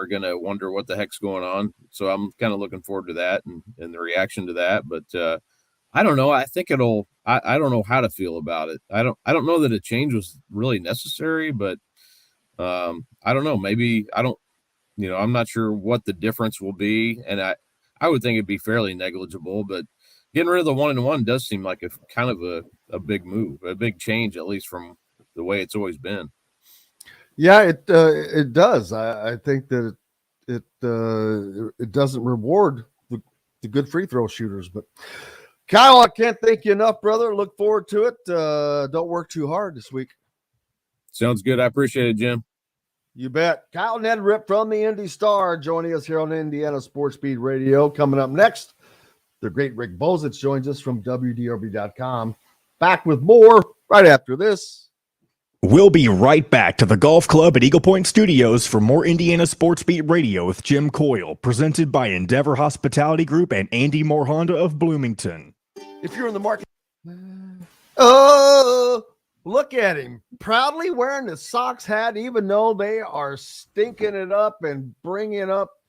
going to wonder what the heck's going on. So I'm kind of looking forward to that and the reaction to that. But I don't know. I think I don't know how to feel about it. I don't know that a change was really necessary, but I don't know. Maybe I'm not sure what the difference will be. And I would think it'd be fairly negligible, but getting rid of the 1-and-1 does seem like a kind of a big move, a big change, at least from the way it's always been. Yeah, it does. I think that it doesn't reward the good free throw shooters. But Kyle, I can't thank you enough, brother. Look forward to it. Don't work too hard this week. Sounds good. I appreciate it, Jim. You bet. Kyle Neddenriep from the Indy Star joining us here on Indiana Sports Speed Radio. Coming up next, the great Rick Bozich joins us from WDRB.com. Back with more right after this. We'll be right back to the Golf Club at Eagle Point Studios for more Indiana Sports Beat Radio with Jim Coyle, presented by Endeavor Hospitality Group and Andy Moore Honda of Bloomington. If you're in the market, oh, look at him, proudly wearing the Sox hat, even though they are stinking it up and bringing up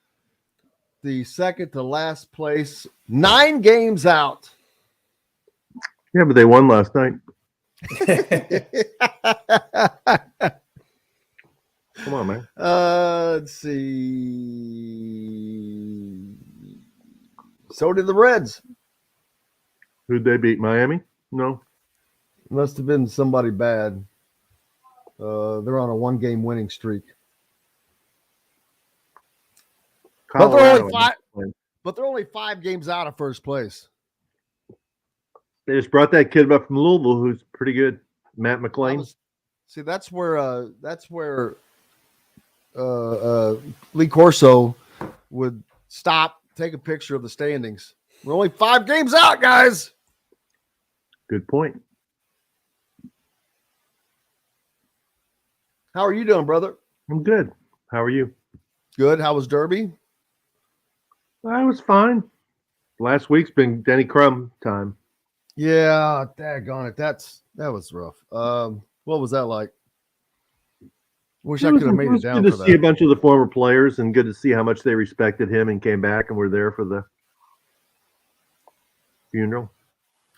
the second to last place, 9 games out. Yeah, but they won last night. Come on, man. Let's see. So did the Reds. Who'd they beat? Miami? No. Must have been somebody bad. They're on a 1-game winning streak. But they're only 5 games out of first place. They just brought that kid up from Louisville who's pretty good. Matt McClain. That's where Lee Corso would stop, take a picture of the standings. We're only 5 games out, guys. Good point. How are you doing, brother? I'm good. How are you? Good. How was Derby? I was fine. Last week's been Denny Crum time. Yeah, daggone it. That was rough. What was that like? Wish I could have made it down good for to that. see a bunch of the former players and good to see how much they respected him and came back and were there for the funeral.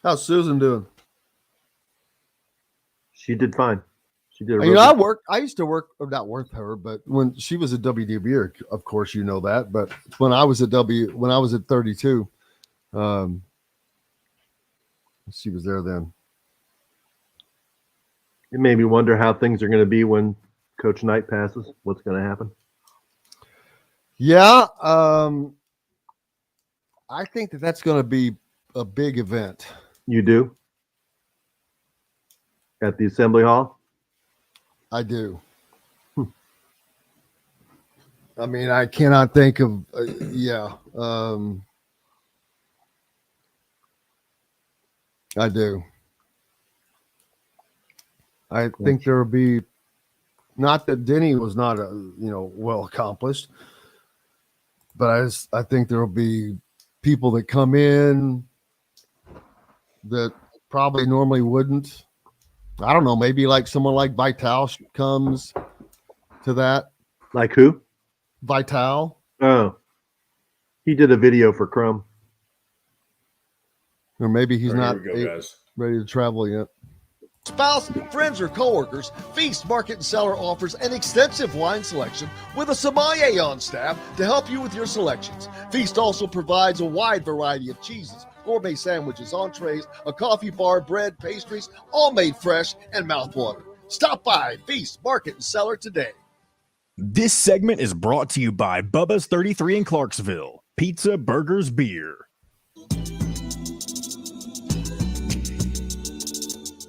How's Susan doing? She did fine. She did. I used to work, or not with her, but when she was at WDB, of course you know that. But when I was at 32, she was there then. It made me wonder how things are going to be when Coach Knight passes. What's going to happen? Yeah, I think that's going to be a big event. You do? At the Assembly Hall? I do. I mean, I cannot think of, I do. I think there will be, not that Denny was not well accomplished, but I think there will be people that come in that probably normally wouldn't. I don't know, maybe like someone like Vital comes to that. Like who? Vital. Oh, he did a video for Crum. Or maybe he's not guys. ready to travel yet. Spouse, friends, or coworkers, Feast Market and Cellar offers an extensive wine selection with a sommelier on staff to help you with your selections. Feast also provides a wide variety of cheeses, gourmet sandwiches, entrees, a coffee bar, bread, pastries, all made fresh and mouthwatering. Stop by Feast Market and Cellar today. This segment is brought to you by Bubba's 33 in Clarksville. Pizza, burgers, beer.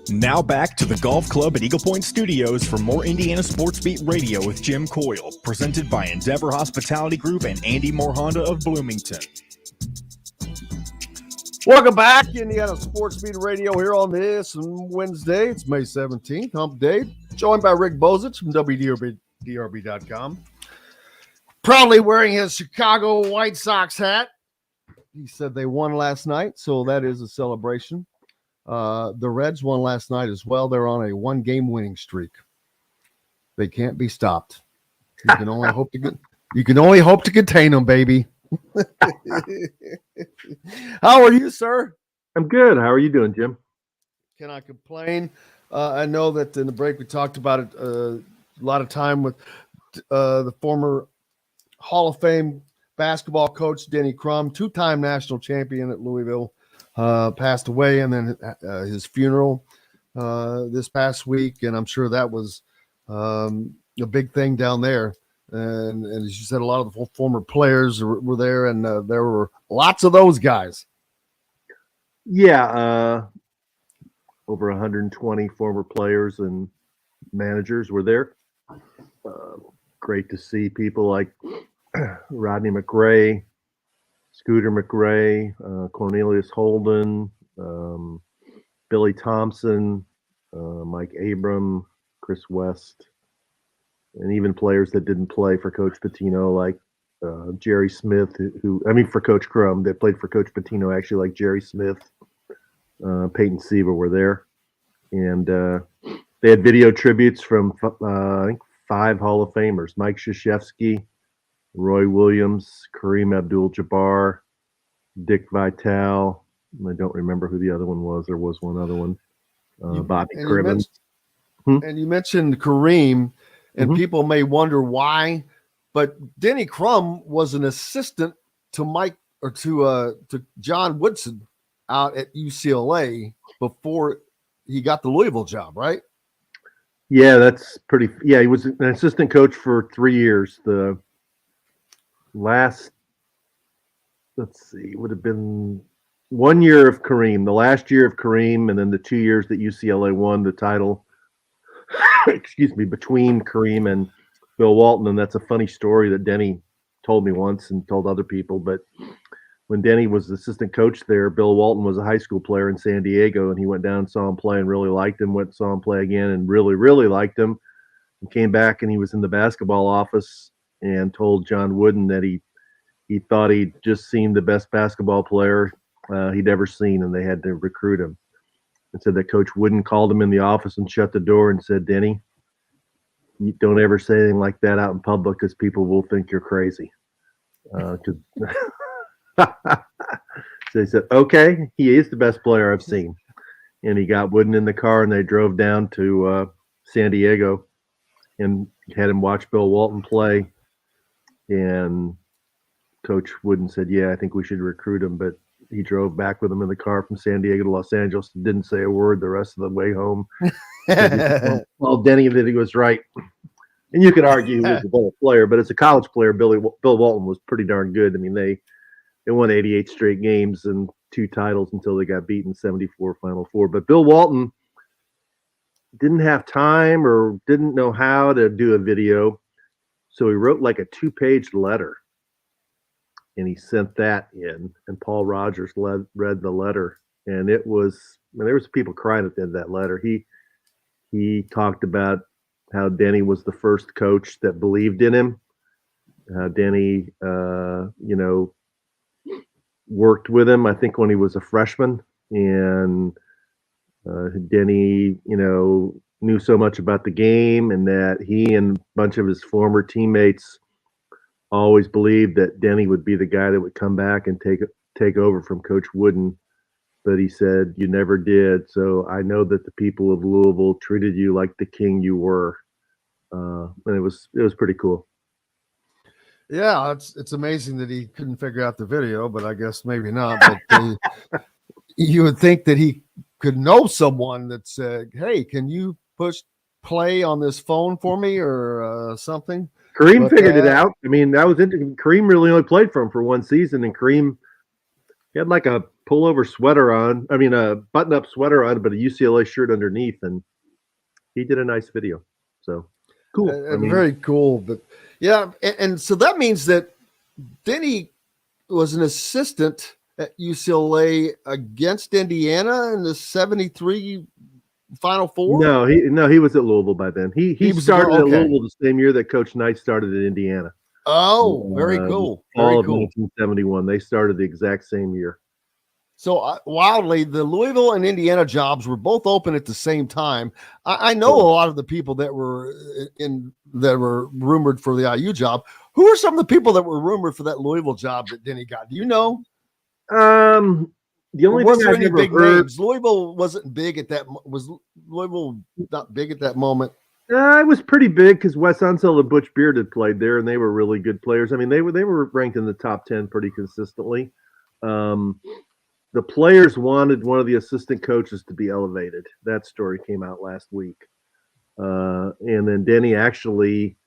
Now back to the Golf Club at Eagle Point Studios for more Indiana Sports Beat Radio with Jim Coyle, presented by Endeavor Hospitality Group and Andy Moore Honda of Bloomington. Welcome back, Indiana Sports Beat Radio here on this Wednesday. It's May 17th, Hump Day. Joined by Rick Bozich from WDRB.com. Proudly wearing his Chicago White Sox hat. He said they won last night, so that is a celebration. The Reds won last night as well. They're on a one-game winning streak. They can't be stopped. You can only hope to contain them, baby. How are you, sir? I'm good. How are you doing, Jim? Can I complain? I know that in the break we talked about it a lot of time with the former Hall of Fame basketball coach Denny Crum, two-time national champion at Louisville, passed away, and then his funeral this past week, and I'm sure that was a big thing down there. And as you said, a lot of the former players were there, and there were lots of those guys. Yeah, over 120 former players and managers were there. Great to see people like Rodney McRae, Scooter McRae, Cornelius Holden, Billy Thompson, Mike Abram, Chris West, and even players that didn't play for Coach Pitino, like Jerry Smith, for Coach Crum, that played for Coach Pitino, actually, like Jerry Smith, Peyton Siva were there. And they had video tributes from, I think, 5 Hall of Famers: Mike Krzyzewski, Roy Williams, Kareem Abdul-Jabbar, Dick Vitale. I don't remember who the other one was. There was one other one. Bobby Cribbins. And you mentioned Kareem, and people may wonder why, but Denny Crum was an assistant to John Woodson out at UCLA before he got the Louisville job, right? Yeah, that's pretty. Yeah, he was an assistant coach for 3 years. The last, let's see, would have been 1 year of Kareem, the last year of Kareem, and then the 2 years that UCLA won the title. Excuse me, between Kareem and Bill Walton. And that's a funny story that Denny told me once and told other people. But when Denny was the assistant coach there, Bill Walton was a high school player in San Diego, and he went down and saw him play and really liked him, went and saw him play again and really, really liked him, and came back, and he was in the basketball office and told John Wooden that he thought he'd just seen the best basketball player he'd ever seen, and they had to recruit him. And said that Coach Wooden called him in the office and shut the door and said, "Denny, you don't ever say anything like that out in public, because people will think you're crazy." So he said, "Okay, he is the best player I've seen." And he got Wooden in the car, and they drove down to San Diego and had him watch Bill Walton play. And Coach Wooden said, "Yeah, I think we should recruit him." But he drove back with him in the car from San Diego to Los Angeles and didn't say a word the rest of the way home. Well, Denny, that he was right. And you could argue he was a better player, but as a college player, Bill Walton was pretty darn good. I mean, they won 88 straight games and 2 titles until they got beaten 74 Final Four. But Bill Walton didn't have time or didn't know how to do a video, so he wrote like a 2-page letter. And he sent that in, and Paul Rogers read the letter, and it was, there was people crying at the end of that letter. He talked about how Denny was the first coach that believed in him. How Denny, worked with him, I think, when he was a freshman, and Denny, knew so much about the game, and that he and a bunch of his former teammates always believed that Denny would be the guy that would come back and take over from Coach Wooden. But he said, "You never did. So I know that the people of Louisville treated you like the king you were." And it was pretty cool. Yeah, it's amazing that he couldn't figure out the video, but I guess maybe not. But you would think that he could know someone that said, "Hey, can you push play on this phone for me," or something. Kareem figured it out. I mean, that was interesting. Kareem really only played for him for 1 season, and Kareem He had like a pullover sweater on. I mean, a button-up sweater on, but a UCLA shirt underneath, and he did a nice video. So cool. Very cool. But yeah, and so that means that Denny was an assistant at UCLA against Indiana in the 73 Final Four. No, he was at Louisville by then. He started at Louisville the same year that Coach Knight started at Indiana. Oh, very cool. Fall of 1971. They started the exact same year. So wildly, the Louisville and Indiana jobs were both open at the same time. I know a lot of the people that were rumored for the IU job. Who are some of the people that were rumored for that Louisville job that Denny got? Do you know? The only thing I've ever heard, names? Louisville wasn't big at that. Was Louisville not big at that moment? It was pretty big because Wes Unseld and Butch Beard had played there, and they were really good players. I mean, they were ranked in the top 10 pretty consistently. The players wanted one of the assistant coaches to be elevated. That story came out last week. And then Denny actually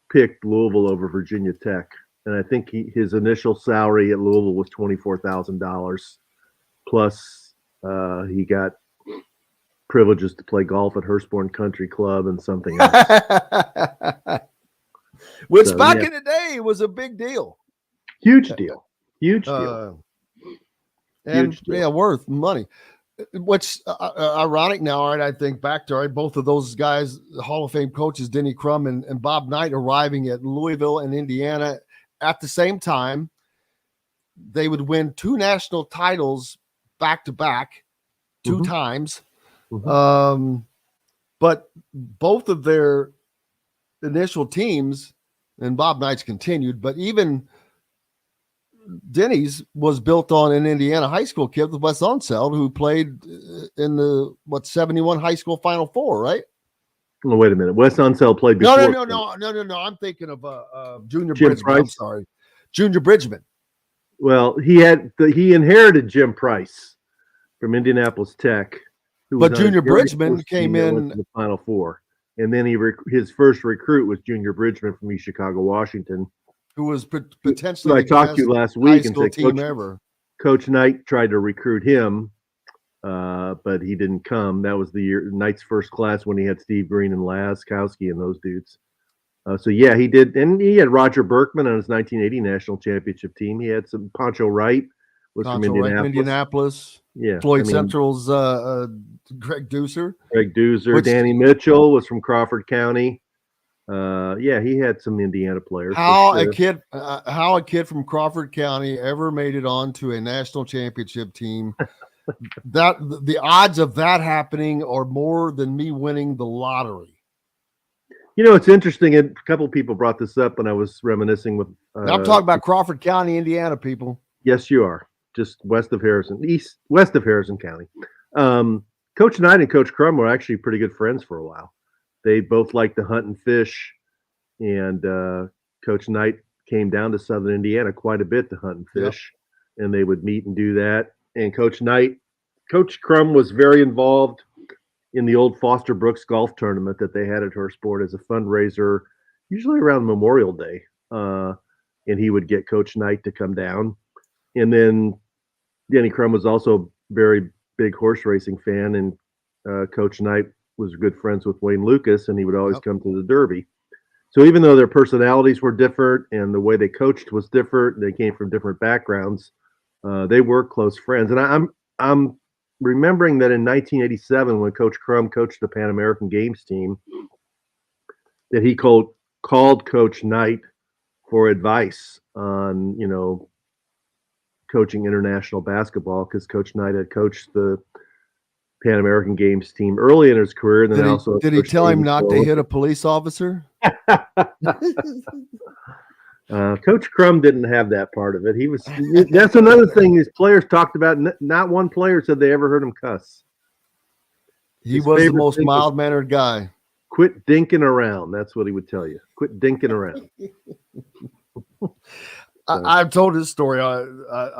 picked Louisville over Virginia Tech. And I think his initial salary at Louisville was $24,000. Plus, he got privileges to play golf at Hurstbourne Country Club and something else. Which back in the day was a big deal. Huge deal. Huge deal. And worth money. What's ironic now, right? I think back to both of those guys, Hall of Fame coaches, Denny Crum and Bob Knight, arriving at Louisville and Indiana at the same time. They would win 2 national titles back to back 2 times. But both of their initial teams, and Bob Knight's continued, but even Denny's was built on an Indiana high school kid with Wes Unseld, who played in the 71 high school Final Four, right? Oh, wait a minute. Wes Unseld played before. No. I'm thinking of Junior Bridgman. I'm sorry, Junior Bridgman. Well, he inherited Jim Price from Indianapolis Tech. But Junior Bridgman came in to the Final Four, and then his first recruit was Junior Bridgman from East Chicago, Washington, who was potentially. I talked to you last week and said Coach Knight tried to recruit him, but he didn't come. That was the year Knight's first class when he had Steve Green and Laskowski and those dudes. So yeah, he did, and he had Roger Berkman on his 1980 national championship team. He had some Pancho Wright was from Indianapolis. Yeah, Floyd Central's Greg Deucer. Danny Mitchell was from Crawford County. Yeah, he had some Indiana players. How a kid from Crawford County ever made it onto a national championship team? That the odds of that happening are more than me winning the lottery. You know, it's interesting. A couple people brought this up when I was reminiscing with. I'm talking about Crawford County, Indiana, people. Yes, you are. Just west of Harrison County. Coach Knight and Coach Crum were actually pretty good friends for a while. They both liked to hunt and fish, and Coach Knight came down to Southern Indiana quite a bit to hunt and fish, and they would meet and do that. And Coach Crum was very involved in the old Foster Brooks golf tournament that they had at Hurstbourne as a fundraiser, usually around Memorial Day. And he would get Coach Knight to come down. And then Denny Crum was also a very big horse racing fan, and Coach Knight was good friends with Wayne Lucas, and he would always come to the Derby. So even though their personalities were different and the way they coached was different, they came from different backgrounds, they were close friends. And I'm remembering that in 1987, when Coach Crum coached the Pan American Games team, that he called Coach Knight for advice on, coaching international basketball, because Coach Knight had coached the Pan American Games team early in his career. And then did he tell him not to hit a police officer? Coach Crum didn't have that part of it. That's another thing these players talked about. Not one player said they ever heard him cuss. He was the most mild-mannered guy. Quit dinking around. That's what he would tell you. Quit dinking around. I've told this story.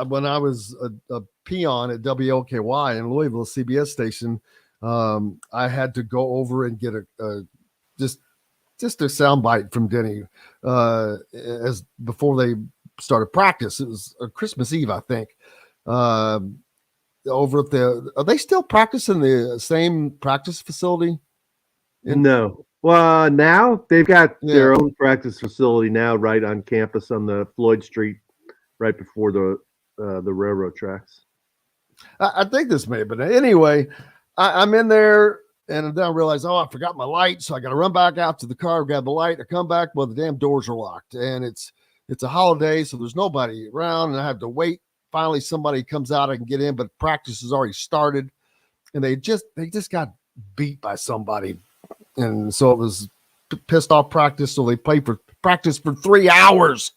When I was a peon at WLKY in Louisville, CBS station, I had to go over and get just a soundbite from Denny as before they started practice. It was Christmas Eve, I think. uh, over at are they still practicing the same practice facility? No. Well, now they've got Yeah. their own practice facility now, right on campus on the Floyd Street, right before the railroad tracks. I think this may, but anyway, I'm in there and then I realize, I forgot my light. So I got to run back out to the car, grab the light. I come back, well, the damn doors are locked and it's a holiday. So there's nobody around and I have to wait. Finally, somebody comes out, I can get in, but practice has already started and they just got beat by somebody. And so it was pissed off practice. So they played for practice for 3 hours.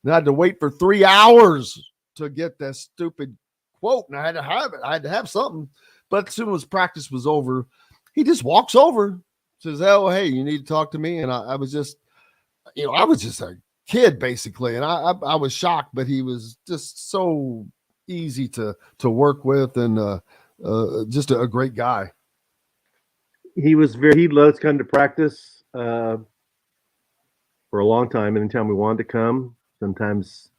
And I had to wait for 3 hours to get that stupid quote. And I had to have it. I had to have something. But as soon as practice was over, he just walks over, says, "Oh, hey, you need to talk to me." And I was just, I was just a kid basically. And I was shocked, but he was just so easy to work with and just a great guy. He loves coming to practice for a long time. Anytime we wanted to come, sometimes,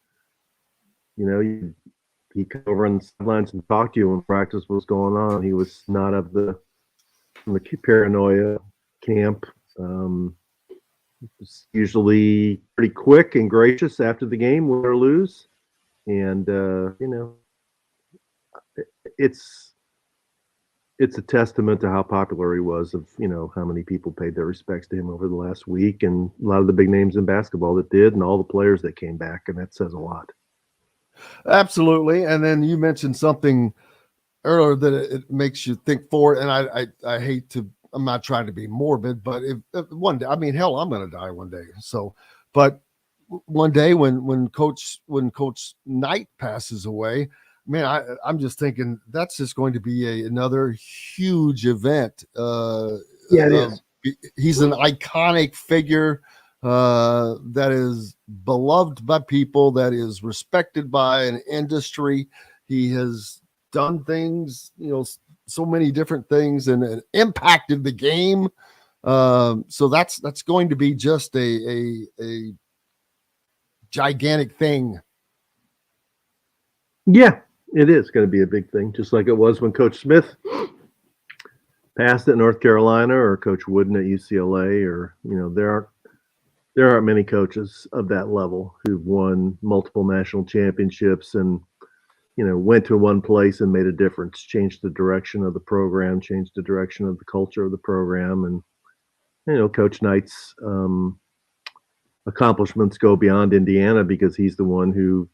he'd come over on the sidelines and talk to you when practice was going on. He was not of the paranoia camp. Was usually pretty quick and gracious after the game, win or lose. And, it's a testament to how popular he was, of how many people paid their respects to him over the last week, and a lot of the big names in basketball that did, and all the players that came back, and that says a lot. Absolutely. And then you mentioned something earlier that it makes you think forward, and I hate to, I'm not trying to be morbid, but if one day, I mean, hell, I'm going to die one day. So, but one day when Coach Knight passes away, man, I'm just thinking that's just going to be another huge event. It is. He's an iconic figure that is beloved by people, that is respected by an industry. He has done things, so many different things, and impacted the game. So that's going to be just a gigantic thing. Yeah. It is going to be a big thing, just like it was when Coach Smith passed at North Carolina, or Coach Wooden at UCLA, or there aren't many coaches of that level who've won multiple national championships and went to one place and made a difference, changed the direction of the program, changed the direction of the culture of the program, and Coach Knight's accomplishments go beyond Indiana because he's the one who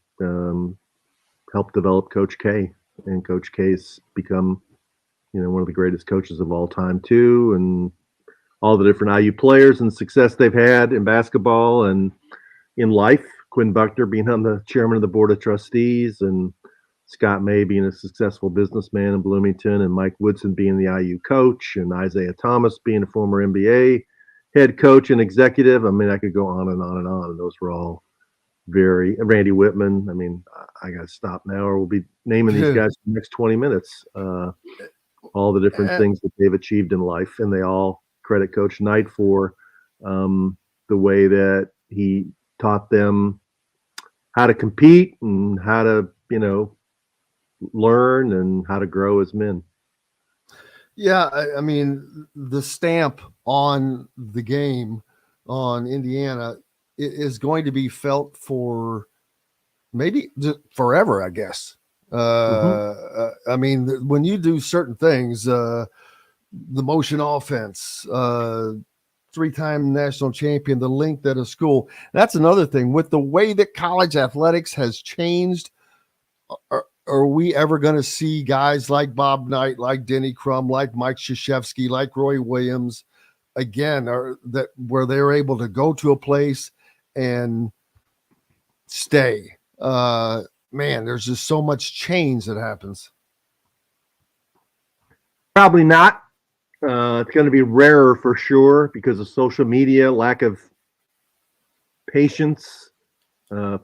helped develop Coach K, and Coach K's become, one of the greatest coaches of all time too, and all the different IU players and success they've had in basketball and in life. Quinn Buckner being on the chairman of the board of trustees, and Scott May being a successful businessman in Bloomington, and Mike Woodson being the IU coach, and Isaiah Thomas being a former NBA head coach and executive. I mean, I could go on and on and on. And those were all Randy Whitman. I mean, I got to stop now, or we'll be naming these guys for the next 20 minutes. All the different things that they've achieved in life, and they all credit Coach Knight for the way that he taught them how to compete and how to, learn and how to grow as men. Yeah, I mean, the stamp on the game on Indiana is going to be felt for maybe forever, I guess. I mean, when you do certain things, the motion offense, 3-time national champion, the length at a school, that's another thing. With the way that college athletics has changed, are we ever going to see guys like Bob Knight, like Denny Crum, like Mike Krzyzewski, like Roy Williams again, where they're able to go to a place and stay? Man, there's just so much change that happens. Probably not. It's going to be rarer for sure because of social media, lack of patience,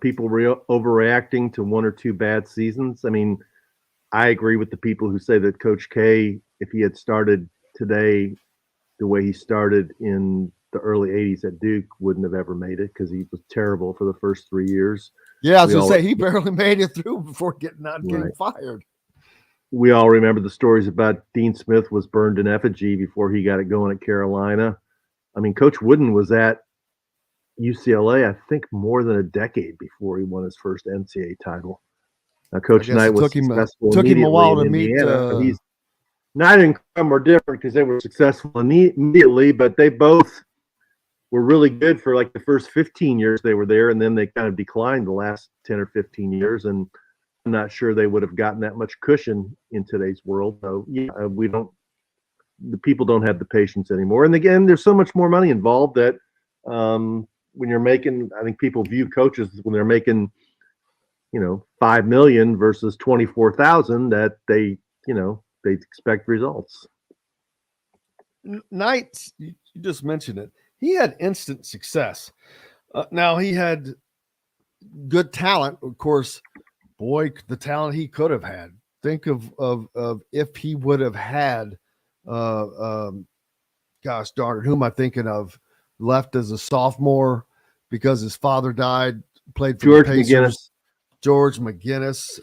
people overreacting to 1 or 2 bad seasons. I mean, I agree with the people who say that Coach K, if he had started today the way he started in the early 80s at Duke wouldn't have ever made it because he was terrible for the first 3 years. Yeah, I was going to say, he barely made it through before getting Right. fired. We all remember the stories about Dean Smith was burned in effigy before he got it going at Carolina. I mean, Coach Wooden was at UCLA, I think, more than a decade before he won his first NCAA title. Now, Coach Knight was successful took him a while to in meet. Indiana. He's Knight and Crum were different because they were successful immediately, but they both were really good for like the first 15 years they were there, and then they kind of declined the last 10 or 15 years. And I'm not sure they would have gotten that much cushion in today's world. So the people don't have the patience anymore. And again, there's so much more money involved that when you're making, I think people view coaches when they're making, $5 million versus 24,000 that they expect results. Knight, you just mentioned it. He had instant success. Now he had good talent, of course. Boy, the talent he could have had. Think of if he would have had, gosh darn it, who am I thinking of? Left as a sophomore because his father died. Played for George the Pacers. McGinnis. George McGinnis.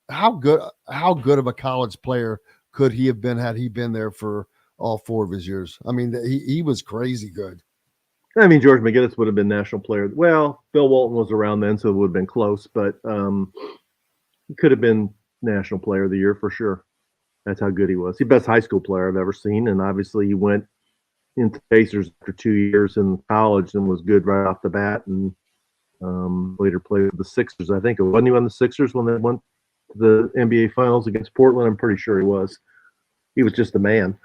How good of a college player could he have been had he been there for all 4 of his years? I mean, he was crazy good. I mean, George McGinnis would have been national player. Well, Bill Walton was around then, so it would have been close, but he could have been national player of the year for sure. That's how good he was. He's the best high school player I've ever seen, and obviously he went into Pacers after 2 years in college and was good right off the bat, and later played with the Sixers. I think wasn't he on the Sixers when they went to the NBA Finals against Portland? I'm pretty sure he was. He was just a man.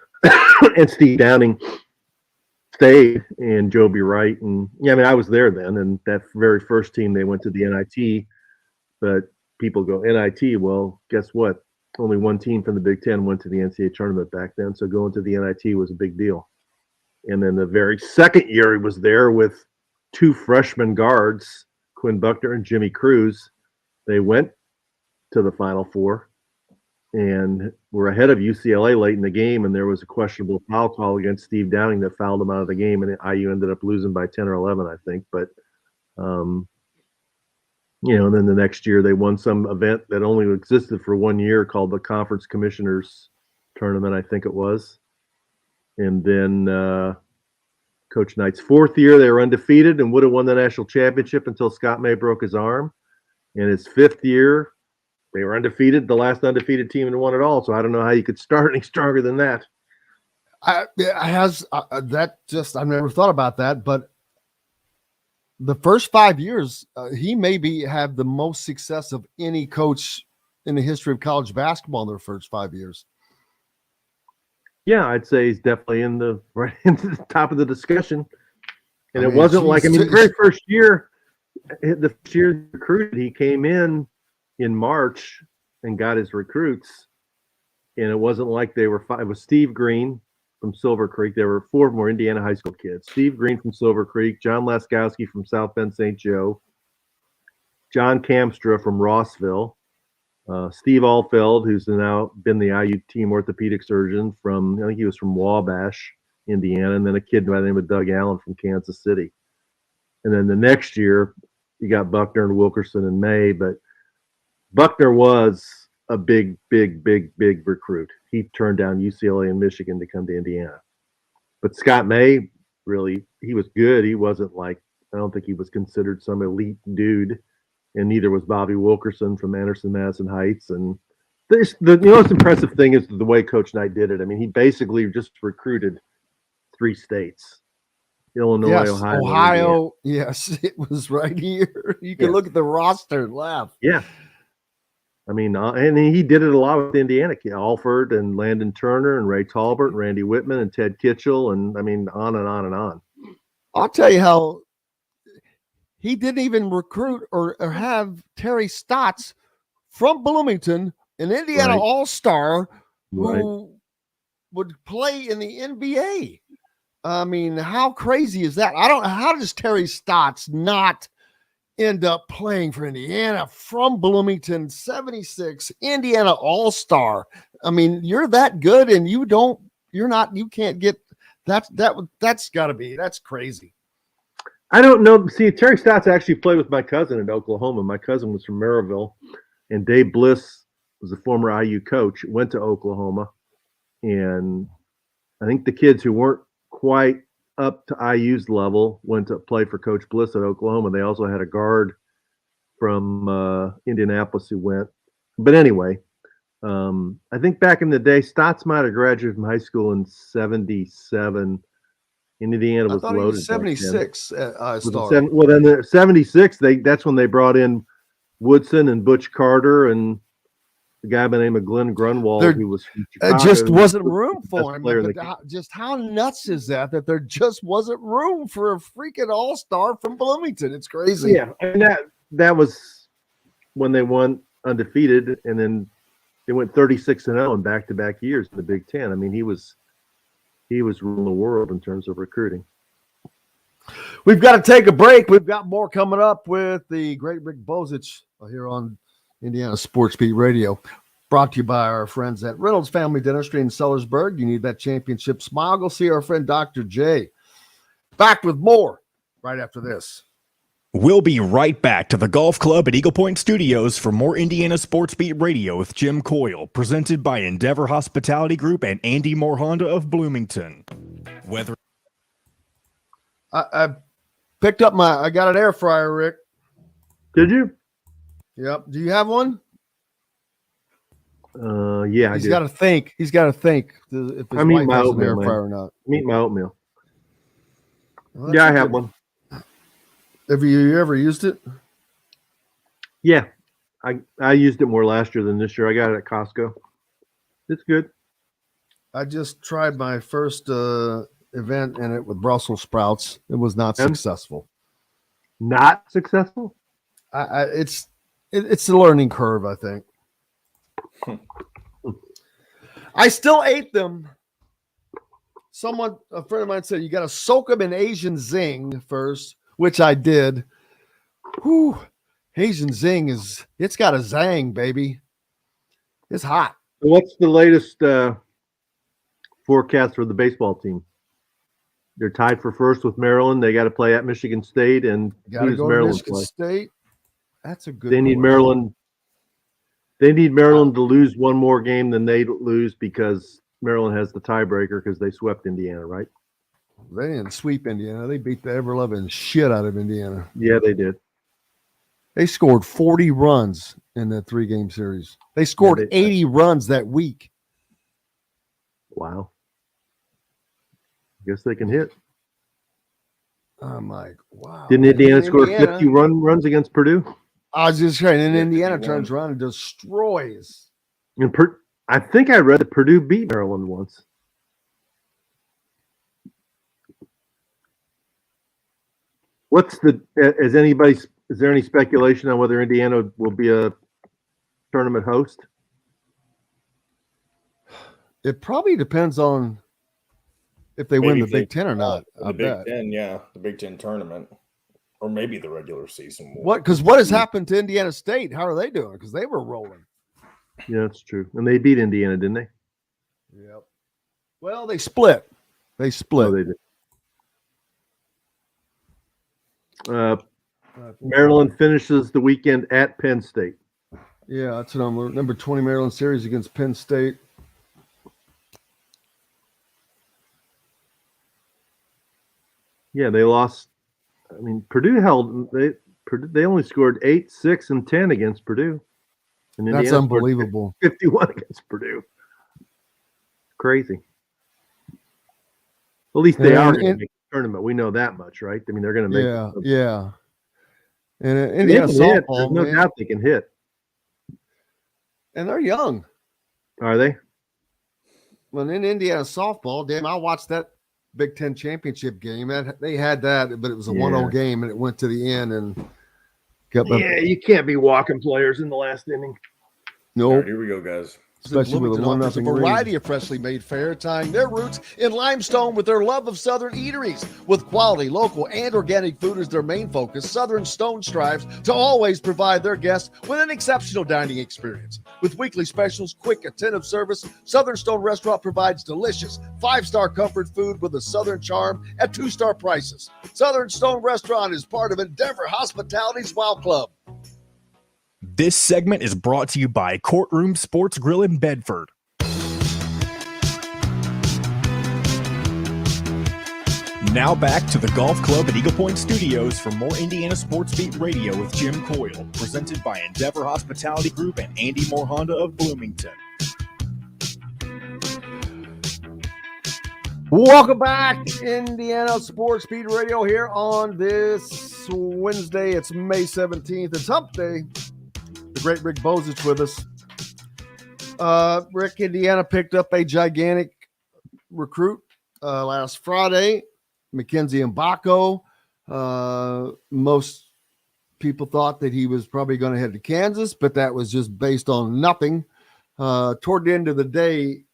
And Steve Downing stayed, and Joby Wright, and I was there then, and that very first team they went to the NIT. But people go NIT. Well, guess what? Only one team from the Big Ten went to the NCAA tournament back then, so going to the NIT was a big deal. And then the very second year he was there with 2 freshman guards, Quinn Buckner and Jimmy Cruz. They went to the Final Four and were ahead of UCLA late in the game, and there was a questionable foul call against Steve Downing that fouled him out of the game, and IU ended up losing by 10 or 11, I think. But, and then the next year they won some event that only existed for 1 year called the Conference Commissioners Tournament, I think it was. And then Coach Knight's 4th year, they were undefeated and would have won the national championship until Scott May broke his arm. In his 5th year, they were undefeated, the last undefeated team and won it all. So I don't know how you could start any stronger than that. I've never thought about that, but the first 5 years, he maybe have the most success of any coach in the history of college basketball in their first 5 years. Yeah, I'd say he's definitely right into the top of the discussion. And it wasn't the very first year, the first year he recruited, he came in March and got his recruits. And it wasn't like they were 5. It was Steve Green from Silver Creek. There were 4 more Indiana high school kids. Steve Green from Silver Creek, John Laskowski from South Bend St. Joe, John Kamstra from Rossville, Steve Alfeld, who's now been the IU team orthopedic surgeon from, I think he was from Wabash, Indiana, and then a kid by the name of Doug Allen from Kansas City. And then the next year, you got Buckner and Wilkerson and May, but Buckner was a big recruit. He turned down UCLA and Michigan to come to Indiana. But Scott May, really, he was good. He wasn't I don't think he was considered some elite dude. And neither was Bobby Wilkerson from Anderson, Madison Heights. And the most impressive thing is the way Coach Knight did it. I mean, he basically just recruited 3 states: Illinois, yes, Ohio. Yes, it was right here. You can look at the roster and laugh. Yeah. I mean, and he did it a lot with Indiana. Alford and Landon Turner and Ray Talbert and Randy Whitman and Ted Kitchell. And I mean, on and on and on. I'll tell you how he didn't even recruit or have Terry Stotts from Bloomington, an Indiana All-Star who would play in the NBA. I mean, how crazy is that? How does Terry Stotts not end up playing for Indiana from Bloomington, 76, Indiana All-Star? I mean, you're that good and you can't get That's got to be. That's crazy. I don't know. See, Terry Stotts actually played with my cousin in Oklahoma. My cousin was from Maryville, and Dave Bliss was a former IU coach, went to Oklahoma. And I think the kids who weren't quite up to IU's level went to play for Coach Bliss at Oklahoma. They also had a guard from Indianapolis who went. But anyway, I think back in the day, Stotts might have graduated from high school in 77. Indiana was loaded. He was 76 star. Well, then the 76, that's when they brought in Woodson and Butch Carter and the guy by the name of Glenn Grunwald, who was from Chicago. It just wasn't room for him. Just how nuts is that there just wasn't room for a freaking all-star from Bloomington? It's crazy. Yeah, and that was when they won undefeated, and then they went 36-0 in back-to-back years in the Big Ten. I mean, he was ruling the world in terms of recruiting. We've got to take a break. We've got more coming up with the great Rick Bozich here on Indiana Sports Beat Radio, brought to you by our friends at Reynolds Family Dentistry in Sellersburg. You need that championship smile. Go see our friend Dr. J. Back with more right after this. We'll be right back to the Golf Club at Eagle Point Studios for more Indiana Sports Beat Radio with Jim Coyle, presented by Endeavor Hospitality Group and Andy Moore Honda of Bloomington. Whether I picked up I got an air fryer, Rick. Did you? Yep. Do you have one? Yeah, He's got to think. He's got to think if his wife has an air fryer or not. I'm eating my oatmeal. Well, yeah, I have one. Have you ever used it? Yeah, I used it more last year than this year. I got it at Costco. It's good. I just tried my first event in it with Brussels sprouts. It was not successful. Not successful? It's a learning curve, I think. I still ate them. A friend of mine said, you got to soak them in Asian Zing first, which I did. Whew. Asian Zing it's got a zang, baby. It's hot. What's the latest forecast for the baseball team? They're tied for first with Maryland. They got to play at Michigan State, and got to go to Michigan State. That's a good. They need Maryland. They need Maryland to lose one more game than they lose because Maryland has the tiebreaker because they swept Indiana, right? They didn't sweep Indiana. They beat the ever-loving shit out of Indiana. Yeah, they did. They scored 40 runs in that 3-game series. They scored 80 runs that week. Wow. I guess they can hit. I'm like, wow. Didn't Indiana score 50 runs against Purdue? I was just saying, and Indiana turns around and destroys. And I think I read that Purdue beat Maryland once. Is there any speculation on whether Indiana will be a tournament host? It probably depends on if they win the Big Ten or not. The Big Ten, yeah, the Big Ten tournament, or maybe the regular season. Because what has happened to Indiana State? How are they doing? Because they were rolling. Yeah, that's true. And they beat Indiana, didn't they? Yep. Well, they split. Oh, they did. Maryland finishes the weekend at Penn State. Yeah, that's number 20 Maryland series against Penn State. Yeah, they lost. I mean, Purdue they only scored 8, 6, and 10 against Purdue. And that's unbelievable. 51 against Purdue. Crazy. At least they are going to make the tournament. We know that much, right? I mean, they're going to make. Yeah. And Indiana softball, there's no doubt they can hit. And they're young. Are they? Well, in Indiana softball, damn, I watched that Big Ten championship game. They had that, but it was a 1-0 game, and it went to the end. And you can't be walking players in the last inning. No. Right, here we go, guys. especially with a Bloomington offers a 1-0 lead. variety of freshly made fare, tying their roots in Limestone with their love of Southern eateries. With quality, local, and organic food as their main focus, Southern Stone strives to always provide their guests with an exceptional dining experience. With weekly specials, quick, attentive service, Southern Stone Restaurant provides delicious 5-star comfort food with a Southern charm at 2-star prices. Southern Stone Restaurant is part of Endeavor Hospitality's Wow Club. This segment is brought to you by Courtroom Sports Grill in Bedford. Now back to the Golf Club at Eagle Point Studios for more Indiana Sports Beat Radio with Jim Coyle, presented by Endeavor Hospitality Group and Andy Moore Honda of Bloomington. Welcome back, Indiana Sports Beat Radio here on this Wednesday. It's May 17th. It's Hump Day. The great Rick Bozich with us. Rick, Indiana picked up a gigantic recruit last Friday, Mackenzie Mbako. Most people thought that he was probably going to head to Kansas, but that was just based on nothing. Toward the end of the day,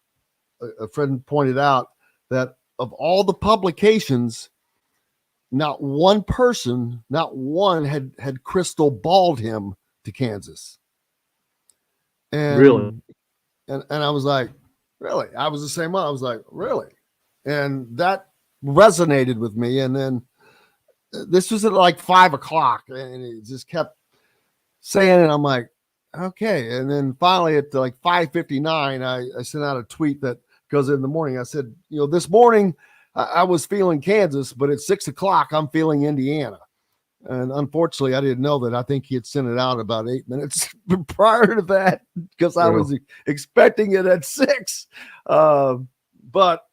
a friend pointed out that of all the publications, not one person, not one had crystal balled him to Kansas. And Really? And I was like, really? I was the same one. I was like, really? And that resonated with me. And then this was at like 5:00, and he just kept saying it. I'm like, okay. And then finally at like 5:59, I sent out a tweet that goes in the morning. I said, this morning I was feeling Kansas, but at 6:00, I'm feeling Indiana. And unfortunately, I didn't know that. I think he had sent it out about 8 minutes prior to that because I was expecting it at 6. But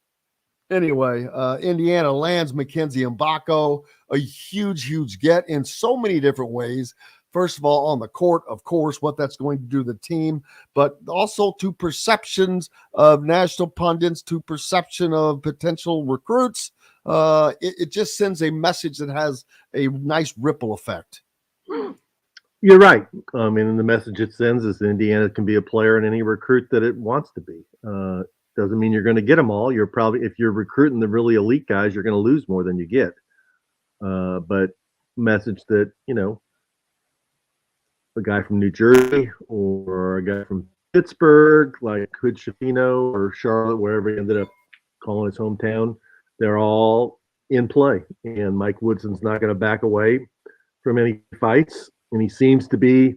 anyway, Indiana lands Mackenzie Mbako, a huge get in so many different ways. First of all, on the court, of course, what that's going to do to the team, but also to perceptions of national pundits, to perception of potential recruits. It just sends a message that has a nice ripple effect. You're right. I mean, the message it sends is Indiana can be a player in any recruit that it wants to be. Doesn't mean you're going to get them all. You're probably, if you're recruiting the really elite guys, you're going to lose more than you get. But message that, a guy from New Jersey or a guy from Pittsburgh, like Hood Shafino or Charlotte, wherever he ended up calling his hometown, they're all in play. And Mike Woodson's not going to back away from any fights. And he seems to be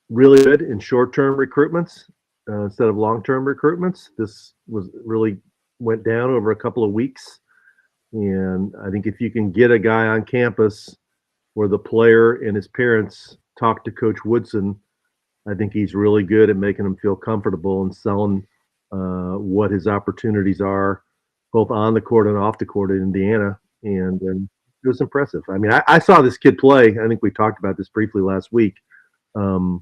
really good in short-term recruitments instead of long-term recruitments. This really went down over a couple of weeks. And I think if you can get a guy on campus where the player and his parents talk to Coach Woodson, I think he's really good at making him feel comfortable and selling what his opportunities are, both on the court and off the court in Indiana. And it was impressive. I mean, I saw this kid play. I think we talked about this briefly last week. Saw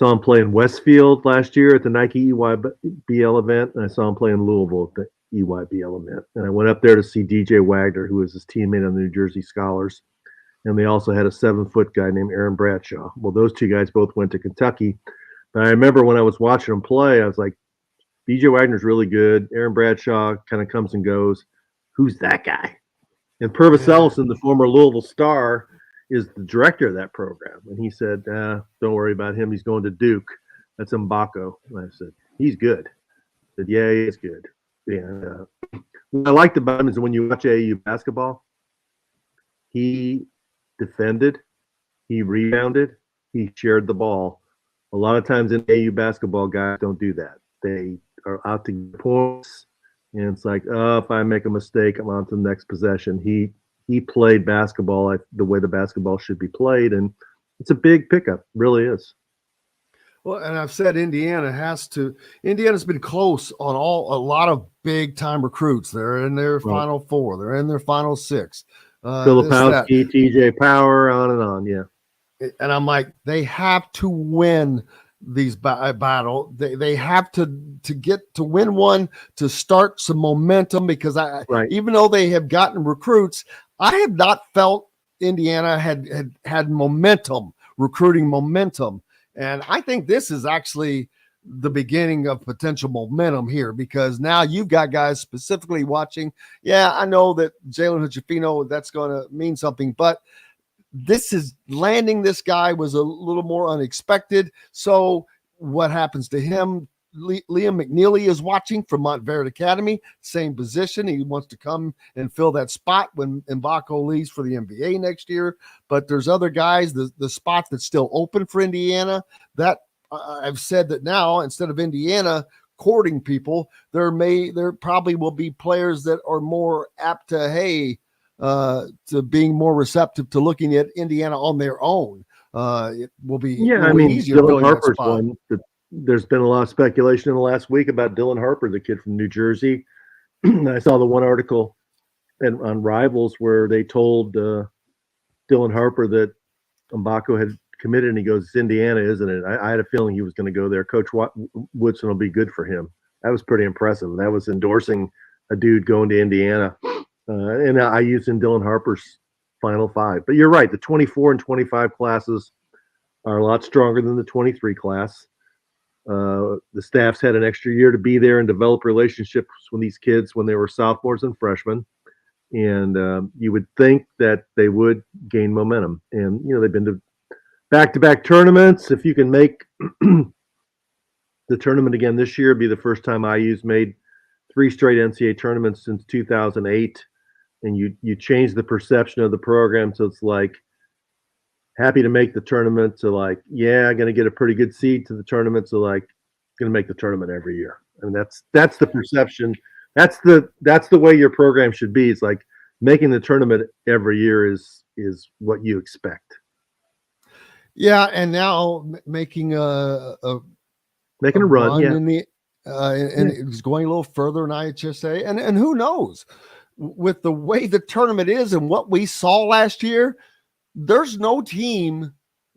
him play in Westfield last year at the Nike EYBL event, and I saw him play in Louisville at the EYBL event. And I went up there to see DJ Wagner, who was his teammate on the New Jersey Scholars. And they also had a 7-foot guy named Aaron Bradshaw. Well, those two guys both went to Kentucky. But I remember when I was watching them play, I was like, DJ Wagner's really good. Aaron Bradshaw kind of comes and goes. Who's that guy? And Purvis Ellison, the former Louisville Star, is the director of that program. And he said, don't worry about him. He's going to Duke. That's Mbako. And I said, he's good. I said, yeah, he is good. And what I liked about him is when you watch AAU basketball, he defended, he rebounded, he shared the ball. A lot of times in AAU basketball, guys don't do that. They are out to get points, and it's like, if I make a mistake, I'm on to the next possession. He played basketball the way the basketball should be played, and it's a big pickup, really is. Well, and I've said Indiana's been close on a lot of big time recruits. They're in their Final Four, they're in their Final Six. Filipowski, TJ Power, on and on, yeah. And I'm like, they have to win these battle. They have to get to win one to start some momentum, because even though they have gotten recruits, I have not felt Indiana had momentum, recruiting momentum. And I think this is actually the beginning of potential momentum here, because now you've got guys specifically watching. Yeah, I know that Jalen Hood-Schifino, that's going to mean something, but landing this guy was a little more unexpected. So what happens to him? Liam McNeely is watching from Montverde Academy, same position. He wants to come and fill that spot when Mbako leaves for the NBA next year. But there's other guys, the spot that's still open for Indiana. That I've said that now, instead of Indiana courting people, there probably will be players that are more apt to being more receptive to looking at Indiana on their own. It will be easier. Dylan Harper's one. There's been a lot of speculation in the last week about Dylan Harper, the kid from New Jersey. I saw the one article on Rivals where they told Dylan Harper that Mbako had committed, and he goes, "It's Indiana, isn't it?" I had a feeling he was going to go there. Coach Woodson will be good for him. That was pretty impressive. That was endorsing a dude going to Indiana. And I used in Dylan Harper's Final Five. But you're right. The 24 and 25 classes are a lot stronger than the 23 class. The staff's had an extra year to be there and develop relationships with these kids when they were sophomores and freshmen. And you would think that they would gain momentum. And, they've been to back-to-back tournaments. If you can make the tournament again this year, it'd be the first time IU's made 3 straight NCAA tournaments since 2008. And you change the perception of the program. So it's like, happy to make the tournament, to like, yeah, going to get a pretty good seed to the tournament, so like, going to make the tournament every year. I mean, that's the perception. That's the way your program should be. It's like making the tournament every year is what you expect. Yeah, and now making a run, yeah. in the and it's going a little further in IHSA, and who knows, with the way the tournament is and what we saw last year. There's no team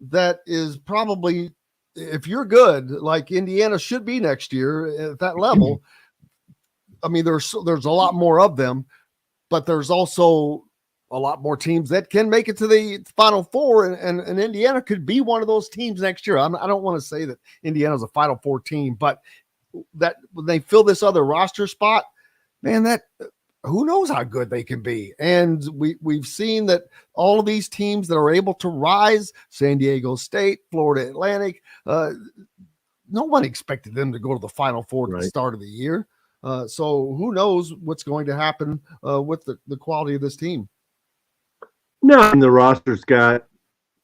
that is probably, if you're good, like Indiana should be next year at that level. I mean, there's a lot more of them, but there's also a lot more teams that can make it to the Final Four, and Indiana could be one of those teams next year. I don't want to say that Indiana's a Final Four team, but that when they fill this other roster spot, man, that who knows how good they can be. And we've seen that all of these teams that are able to rise, San Diego State, Florida Atlantic, no one expected them to go to the Final Four at the start of the year. So who knows what's going to happen with the quality of this team. No, and the roster's got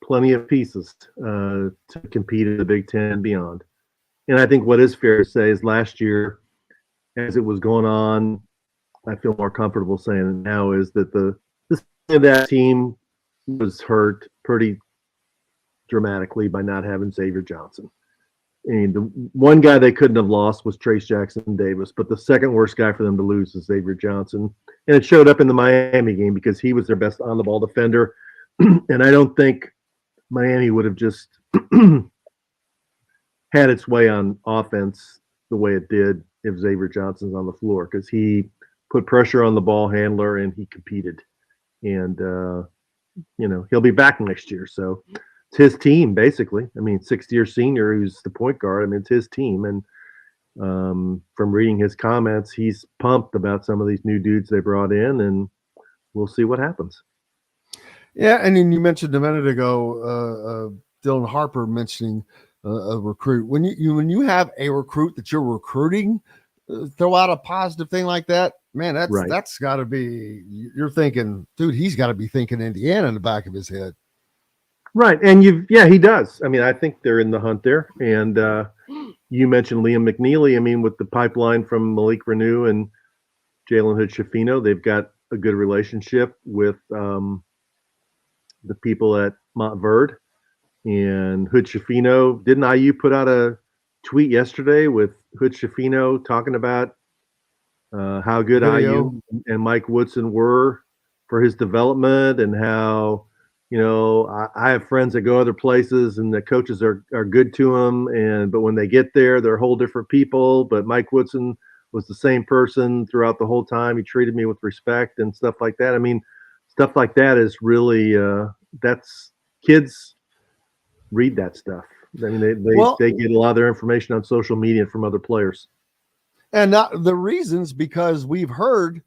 plenty of pieces to compete in the Big Ten and beyond. And I think what is fair to say is last year, as it was going on, I feel more comfortable saying it now, is that that team was hurt pretty dramatically by not having Xavier Johnson. And the one guy they couldn't have lost was Trace Jackson Davis, but the second worst guy for them to lose is Xavier Johnson. And it showed up in the Miami game because he was their best on-the-ball defender. And I don't think Miami would have just had its way on offense the way it did if Xavier Johnson's on the floor, because he put pressure on the ball handler and he competed. And, he'll be back next year. So it's his team, basically. I mean, 6th-year senior who's the point guard. I mean, it's his team. And from reading his comments, he's pumped about some of these new dudes they brought in, and we'll see what happens. Yeah, and then you mentioned a minute ago, Dylan Harper mentioning a recruit. When you have a recruit that you're recruiting, throw out a positive thing like that, man, that's got to be, you're thinking, dude, he's got to be thinking Indiana in the back of his head. Right. And he does. I mean, I think they're in the hunt there. And you mentioned Liam McNeely. I mean, with the pipeline from Malik Renew and Jalen Hood-Schifino, they've got a good relationship with the people at Montverde. And Hood-Schifino, didn't IU put out a tweet yesterday with Hood-Schifino talking about how good IU and Mike Woodson were for his development, and how, I have friends that go other places and the coaches are good to them, but when they get there, they're whole different people. But Mike Woodson was the same person throughout the whole time. He treated me with respect and stuff like that. I mean, stuff like that is really that's kids read that stuff. I mean, Well- they get a lot of their information on social media from other players. And not the reasons, because we've heard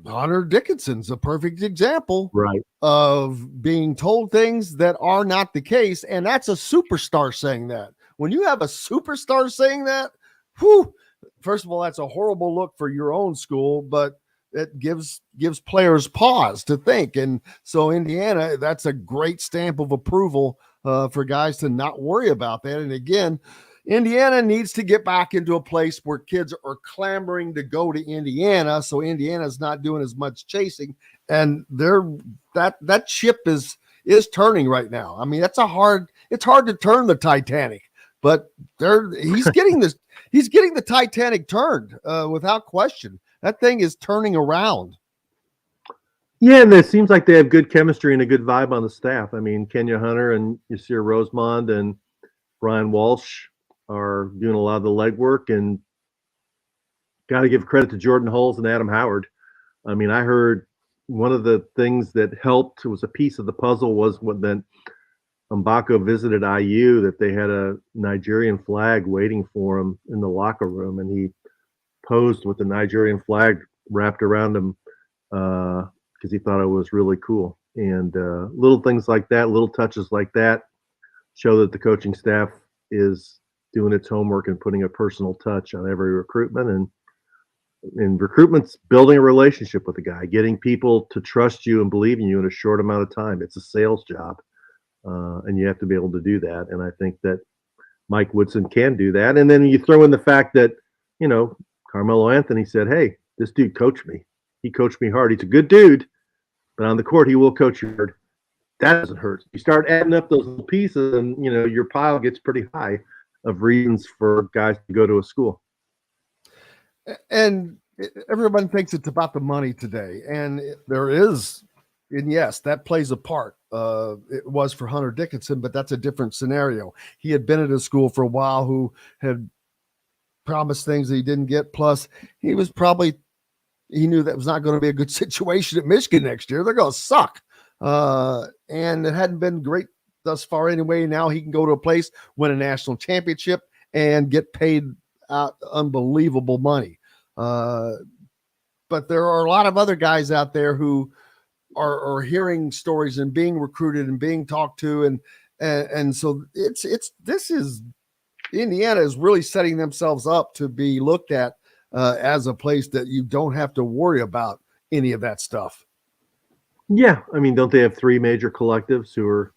Hunter Dickinson's a perfect example Right. of being told things that are not the case. And that's a superstar saying that. When you have a superstar saying that, whew, first of all, that's a horrible look for your own school, but it gives players pause to think. And so Indiana, that's a great stamp of approval for guys to not worry about that. And again, Indiana needs to get back into a place where kids are clamoring to go to Indiana. So Indiana's not doing as much chasing, and that ship is turning right now. I mean, it's hard to turn the Titanic, but he's getting the Titanic turned without question. That thing is turning around. Yeah, and it seems like they have good chemistry and a good vibe on the staff. I mean, Kenya Hunter and Yasir Rosemond and Brian Walsh are doing a lot of the legwork, and got to give credit to Jordan Hulls and Adam Howard. I mean, I heard one of the things that helped, was a piece of the puzzle, was when then Mbako visited IU, that they had a Nigerian flag waiting for him in the locker room, and he posed with the Nigerian flag wrapped around him because he thought it was really cool. And little things like that, little touches like that, show that the coaching staff is doing its homework and putting a personal touch on every recruitment. And recruitment's building a relationship with the guy, getting people to trust you and believe in you in a short amount of time. It's a sales job, and you have to be able to do that. And I think that Mike Woodson can do that. And then you throw in the fact that, Carmelo Anthony said, "Hey, this dude coached me. He coached me hard. He's a good dude, but on the court, he will coach you hard." That doesn't hurt. You start adding up those little pieces, and your pile gets pretty high of reasons for guys to go to a school. And everyone thinks it's about the money today, and there is, and yes, that plays a part. It was for Hunter Dickinson, but that's a different scenario. He had been at a school for a while who had promised things that he didn't get. Plus, he knew that was not going to be a good situation at Michigan next year. They're going to suck. And it hadn't been great thus far anyway. Now he can go to a place, win a national championship, and get paid out unbelievable money. But there are a lot of other guys out there who are hearing stories and being recruited and being talked to. And so Indiana is really setting themselves up to be looked at as a place that you don't have to worry about any of that stuff. Yeah. I mean, don't they have 3 major collectives who are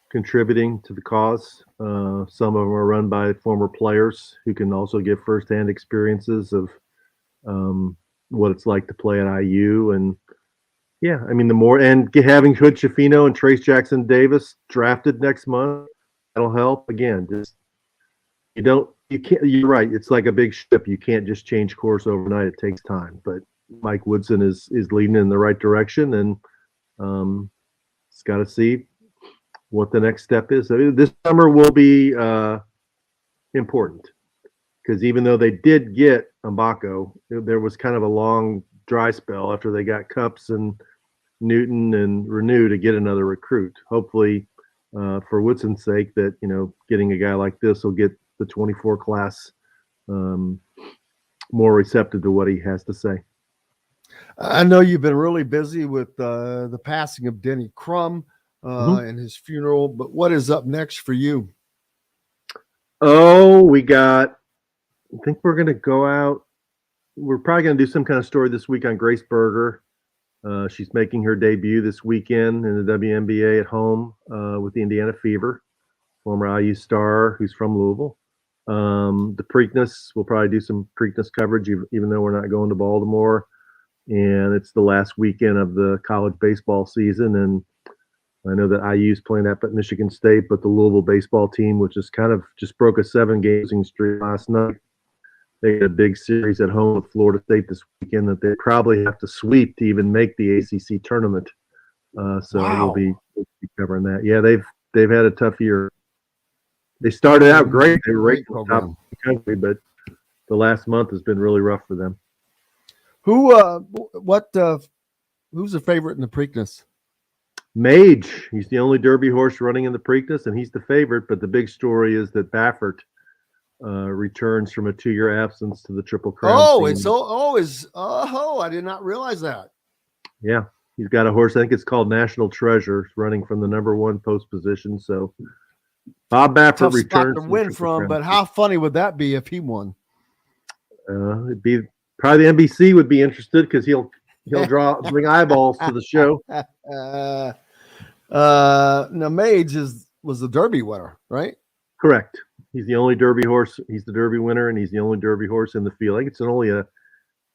contributing to the cause? Some of them are run by former players who can also give firsthand experiences of what it's like to play at IU. And yeah, I mean, having Hood Schifino and Trace Jackson Davis drafted next month, that'll help. Again, you're right. It's like a big ship. You can't just change course overnight. It takes time. But Mike Woodson is leading in the right direction, and it's got to see what the next step is. I mean, this summer will be important, because even though they did get Mbako, there was kind of a long dry spell after they got Cups and Newton and Renew to get another recruit. Hopefully, for Woodson's sake, that getting a guy like this will get the 24 class more receptive to what he has to say. I know you've been really busy with the passing of Denny Crum and his funeral, but what is up next for you? Oh, I think we're going to go out. We're probably going to do some kind of story this week on Grace Berger. She's making her debut this weekend in the WNBA at home with the Indiana Fever, former IU star who's from Louisville. The Preakness, we'll probably do some Preakness coverage, even though we're not going to Baltimore. And it's the last weekend of the college baseball season. And I know that IU's playing at Michigan State, but the Louisville baseball team, which is kind of just broke a 7-game losing streak last night, they had a big series at home with Florida State this weekend that they probably have to sweep to even make the ACC tournament. So we'll be covering that. Yeah, they've had a tough year. They started out great. They were ranked top of the country, but the last month has been really rough for them. Who's the favorite in the Preakness? Mage, he's the only Derby horse running in the Preakness, and he's the favorite. But the big story is that Baffert returns from a 2-year absence to the Triple Crown. I did not realize that. Yeah, he's got a horse. I think it's called National Treasure, running from the number 1 post position. So Bob Baffert Tough returns spot to win from, but how funny would that be if he won? It'd be probably the NBC would be interested because he'll bring eyeballs to the show. Now Mage was the Derby winner, right? Correct. He's the only Derby horse. He's the Derby winner, and he's the only Derby horse in the field. I think it's only a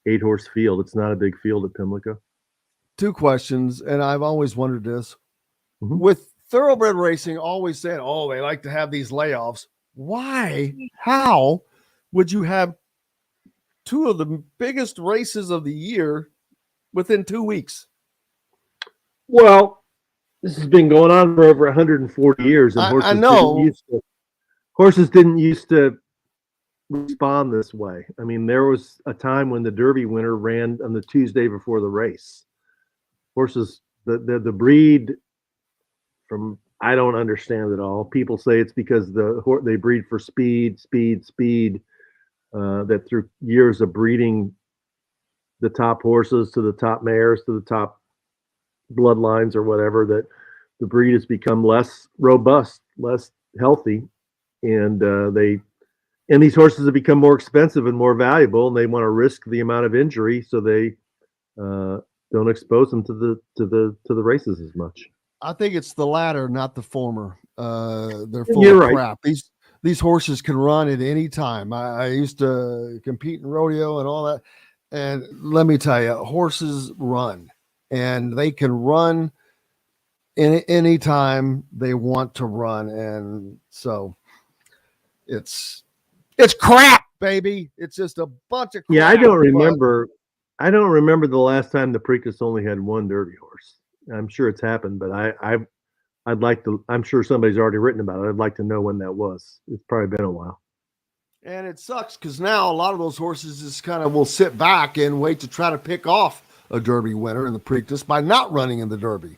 8-horse field. It's not a big field at Pimlico. 2 questions, and I've always wondered this. Mm-hmm. With thoroughbred racing, always said, they like to have these layoffs. Why? How would you have 2 of the biggest races of the year within 2 weeks? Well, this has been going on for over 140 years, and I know. Horses didn't used to respond this way. I mean, there was a time when the Derby winner ran on the Tuesday before the race. Horses, the breed from, I don't understand it all. People say it's because they breed for speed, that through years of breeding the top horses to the top mares to the top bloodlines or whatever, that the breed has become less robust, less healthy. And these horses have become more expensive and more valuable, and they want to risk the amount of injury, so they don't expose them to the races as much. I think it's the latter, not the former. They're full You're of right. crap. These horses can run at any time. I used to compete in rodeo and all that, and let me tell you, horses run, and they can run any time they want to run, and so. It's crap, baby. It's just a bunch of crap. Yeah, I don't remember the last time the Preakness only had 1 Derby horse. I'm sure it's happened, but I'd like to. I'm sure somebody's already written about it. I'd like to know when that was. It's probably been a while. And it sucks because now a lot of those horses just kind of will sit back and wait to try to pick off a Derby winner in the Preakness by not running in the Derby.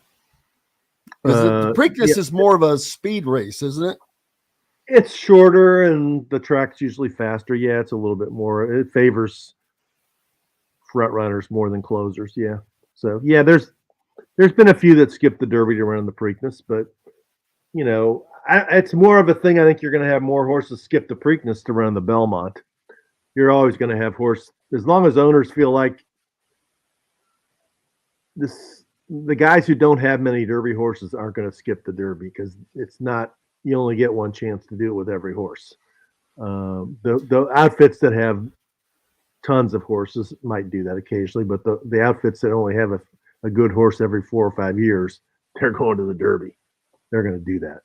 The Preakness is more of a speed race, isn't it? It's shorter and the track's usually faster. Yeah, it's a little bit more. It favors front runners more than closers. Yeah. So yeah, there's been a few that skip the Derby to run the Preakness, but it's more of a thing. I think you're going to have more horses skip the Preakness to run the Belmont. You're always going to have horse as long as owners feel like this. The guys who don't have many Derby horses aren't going to skip the Derby because it's not. You only get one chance to do it with every horse. The outfits that have tons of horses might do that occasionally, but the outfits that only have a good horse every 4 or 5 years, they're going to the Derby. They're going to do that.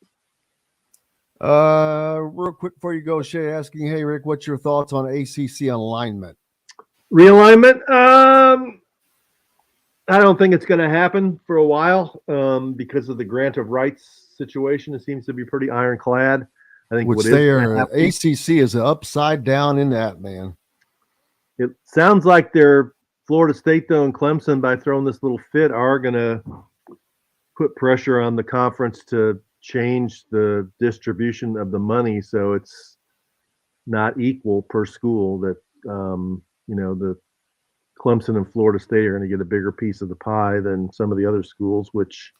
Real quick before you go, Shay asking, hey, Rick, what's your thoughts on ACC alignment? Realignment? I don't think it's going to happen for a while because of the grant of rights situation. It seems to be pretty ironclad. I think ACC is upside down in that, man. It sounds like they're Florida State, though, and Clemson, by throwing this little fit, are going to put pressure on the conference to change the distribution of the money so it's not equal per school, that the Clemson and Florida State are going to get a bigger piece of the pie than some of the other schools, which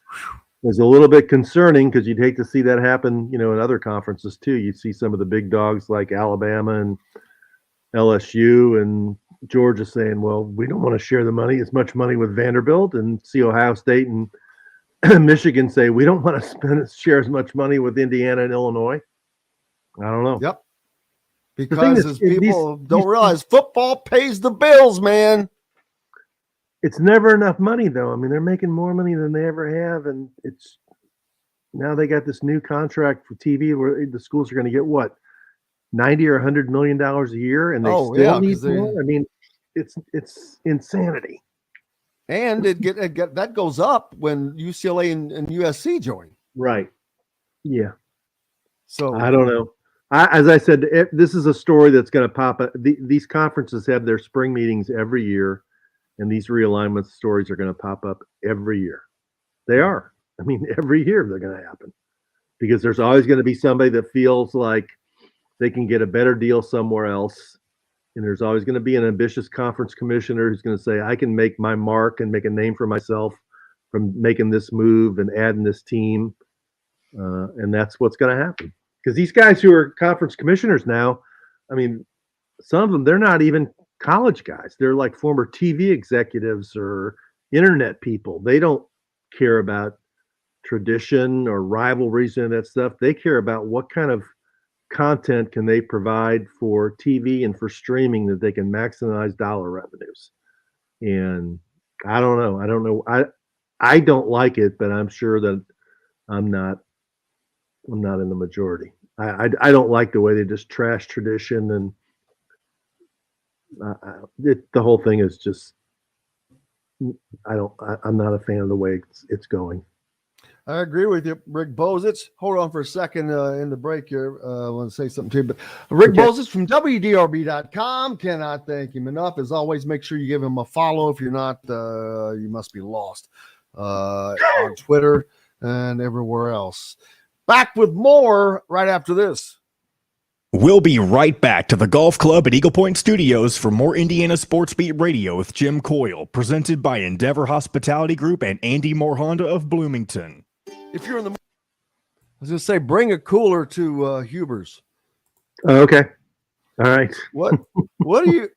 is a little bit concerning because you'd hate to see that happen, in other conferences too. You'd see some of the big dogs like Alabama and LSU and Georgia saying, well, we don't want to share the money, as much money with Vanderbilt, and see Ohio State and Michigan say, we don't want to share as much money with Indiana and Illinois. I don't know. Yep. Because people don't realize football pays the bills, man. It's never enough money, though. I mean, they're making more money than they ever have, and it's now they got this new contract for TV where the schools are going to get what, $90 or $100 million a year, and they still need more. I mean, it's insanity. And that goes up when UCLA and USC join. Right. Yeah. So I don't know. As I said, this is a story that's going to pop up. These conferences have their spring meetings every year, and these realignment stories are going to pop up every year. They are. I mean, every year they're going to happen because there's always going to be somebody that feels like they can get a better deal somewhere else. And there's always going to be an ambitious conference commissioner who's going to say, I can make my mark and make a name for myself from making this move and adding this team. And that's what's going to happen. Because these guys who are conference commissioners now, I mean, some of them, they're not even college guys. They're like former TV executives or internet people. They don't care about tradition or rivalries and that stuff. They care about what kind of content can they provide for TV and for streaming that they can maximize dollar revenues. And I don't know. I don't like it, but I'm sure that I'm not in the majority. I don't like the way they just trash tradition, and the whole thing is just, I'm not a fan of the way it's going. I agree with you, Rick Bozich. Hold on for a second in the break here. I want to say something to you. But Rick Bozich from WDRB.com. Cannot thank him enough. As always, make sure you give him a follow. If you're not, you must be lost on Twitter and everywhere else. Back with more right after this. We'll be right back to the Golf Club at Eagle Point Studios for more Indiana Sports Beat Radio with Jim Coyle, presented by Endeavor Hospitality Group and Andy Moore Honda of Bloomington. If you're in the, I was going to say, bring a cooler to Huber's. Okay. All right. What do you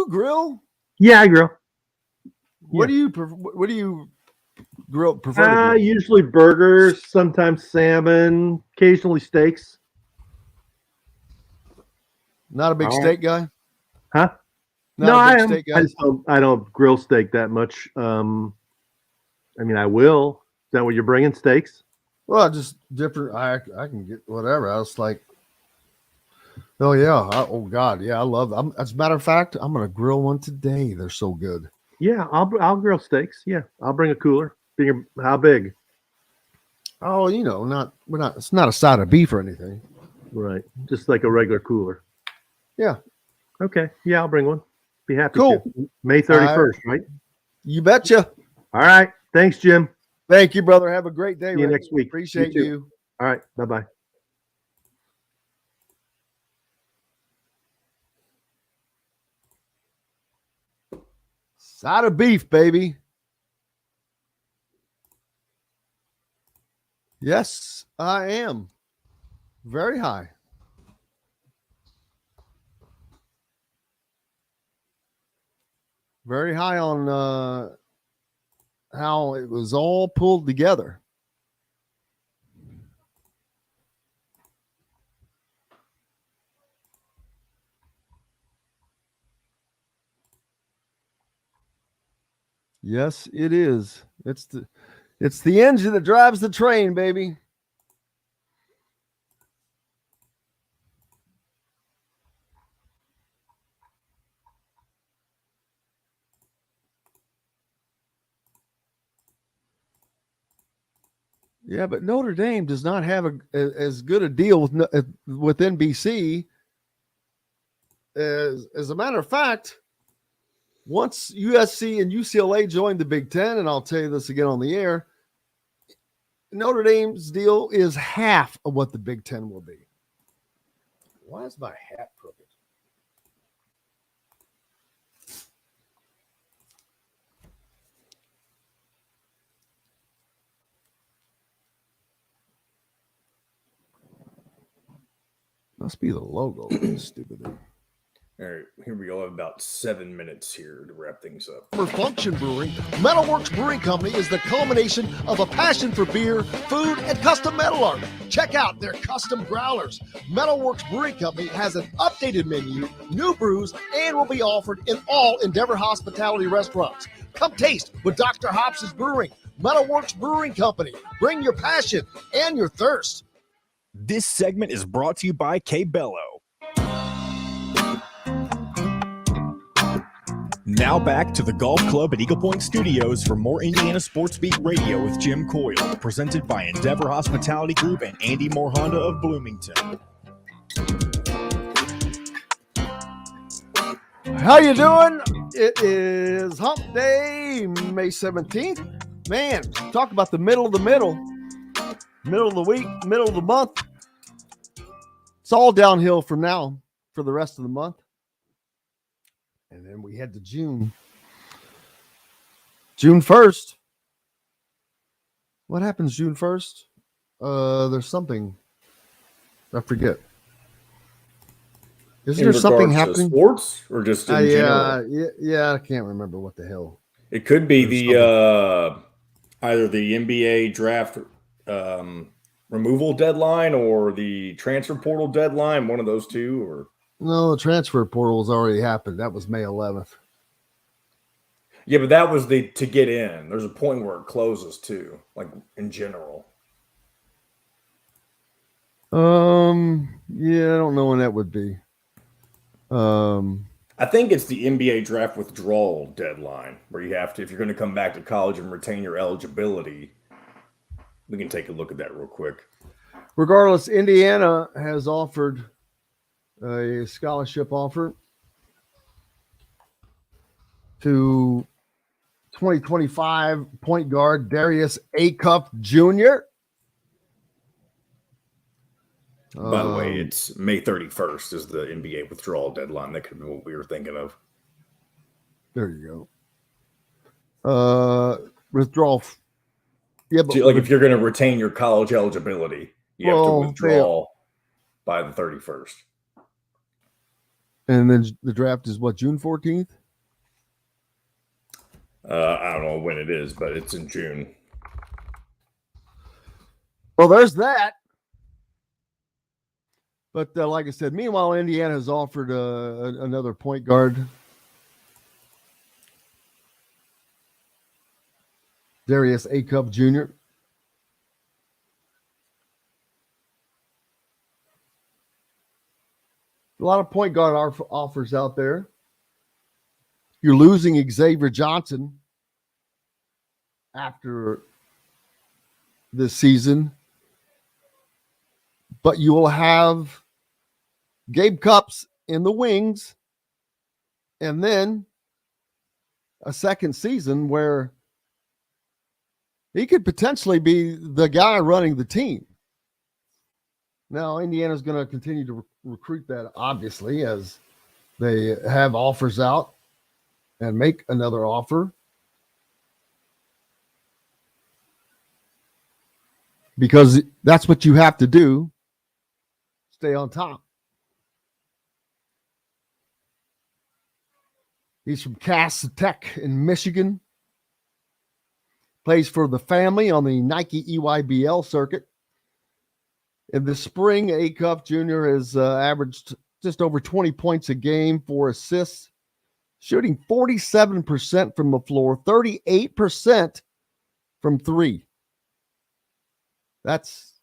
grill? Yeah, I grill. What do you grill? Prefer to grill? Usually burgers, sometimes salmon, occasionally steaks. Not a big steak guy? Huh? No, I am. Steak guy? I don't grill steak that much. I mean, I will. Is that what you're bringing, steaks? Well, just different. I can get whatever. I was like, oh yeah, oh god, yeah, I love them. As a matter of fact, I'm gonna grill one today. They're so good. Yeah, I'll grill steaks. Yeah, I'll bring a cooler. How big? Oh, it's not a side of beef or anything. Right, just like a regular cooler. Yeah. Okay. Yeah, I'll bring one. Be happy Cool. to. May 31st, right? You betcha. All right. Thanks, Jim. Thank you, brother. Have a great day. See you Rick. next week. Appreciate You too. you. All right. Bye-bye. Side of beef, baby. Yes, I am. Very high. Very high on how it was all pulled together. Yes, it is. It's the engine that drives the train, baby. Yeah, but Notre Dame does not have as good a deal with NBC. As a matter of fact, once USC and UCLA joined the Big Ten, and I'll tell you this again on the air, Notre Dame's deal is half of what the Big Ten will be. Why is my hat crooked? Must be the logo. Stupid thing. All right, here we go. I have about 7 minutes here to wrap things up. Function Brewing, Metalworks Brewing Company is the culmination of a passion for beer, food, and custom metal art. Check out their custom growlers. Metalworks Brewing Company has an updated menu, new brews, and will be offered in all Endeavor Hospitality restaurants. Come taste what Dr. Hops is brewing. Metalworks Brewing Company. Bring your passion and your thirst. This segment is brought to you by K-Bello. Now back to the Golf Club at Eagle Point Studios for more Indiana Sports Beat Radio with Jim Coyle, presented by Endeavor Hospitality Group and Andy Moore Honda of Bloomington. How you doing? It is Hump Day, May 17th. Man, talk about the middle of the middle of the week, middle of the month. It's all downhill from now for the rest of the month. And then we head to June. June 1st. What happens June 1st? There's something. I forget. Isn't there something happening? Sports or just in general? Yeah, I can't remember what the hell. It could be the either the NBA draft removal deadline or the transfer portal deadline, one of those two. Or no, the transfer portal has already happened. That was May 11th. Yeah, but that was to get in. There's a point where it closes too, like in general. Yeah, I don't know when that would be. I think it's the NBA draft withdrawal deadline where you have to, if you're going to come back to college and retain your eligibility. We can take a look at that real quick. Regardless, Indiana has offered a scholarship offer to 2025 point guard Darius Acuff Jr. By the way, it's May 31st is the NBA withdrawal deadline. That could be what we were thinking of. There you go. Withdrawal. Yeah, but like if you're going to retain your college eligibility, you have to withdraw by the 31st. And then the draft is what, June 14th? I don't know when it is, but it's in June. Well, there's that. But like I said, meanwhile, Indiana has offered another point guard, Darius Acuff Jr. A lot of point guard offers out there. You're losing Xavier Johnson after this season, but you will have Gabe Cupps in the wings, and then a second season where he could potentially be the guy running the team. Now, Indiana's going to continue to recruit that, obviously, as they have offers out and make another offer. Because that's what you have to do. Stay on top. He's from Cass Tech in Michigan. Plays for the family on the Nike EYBL circuit. In the spring, Acuff Jr. has averaged just over 20 points a game, 4 assists, shooting 47% from the floor, 38% from three. That's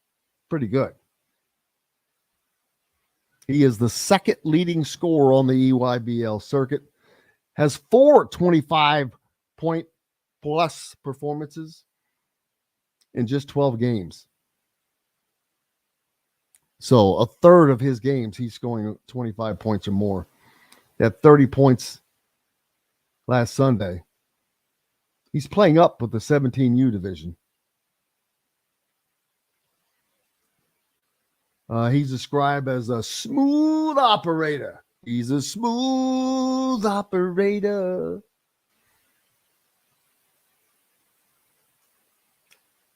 pretty good. He is the second leading scorer on the EYBL circuit, has 4 25-point plus performances in just 12 games. So a third of his games, he's scoring 25 points or more. He had 30 points last Sunday. He's playing up with the 17U division. He's described as a smooth operator. He's a smooth operator.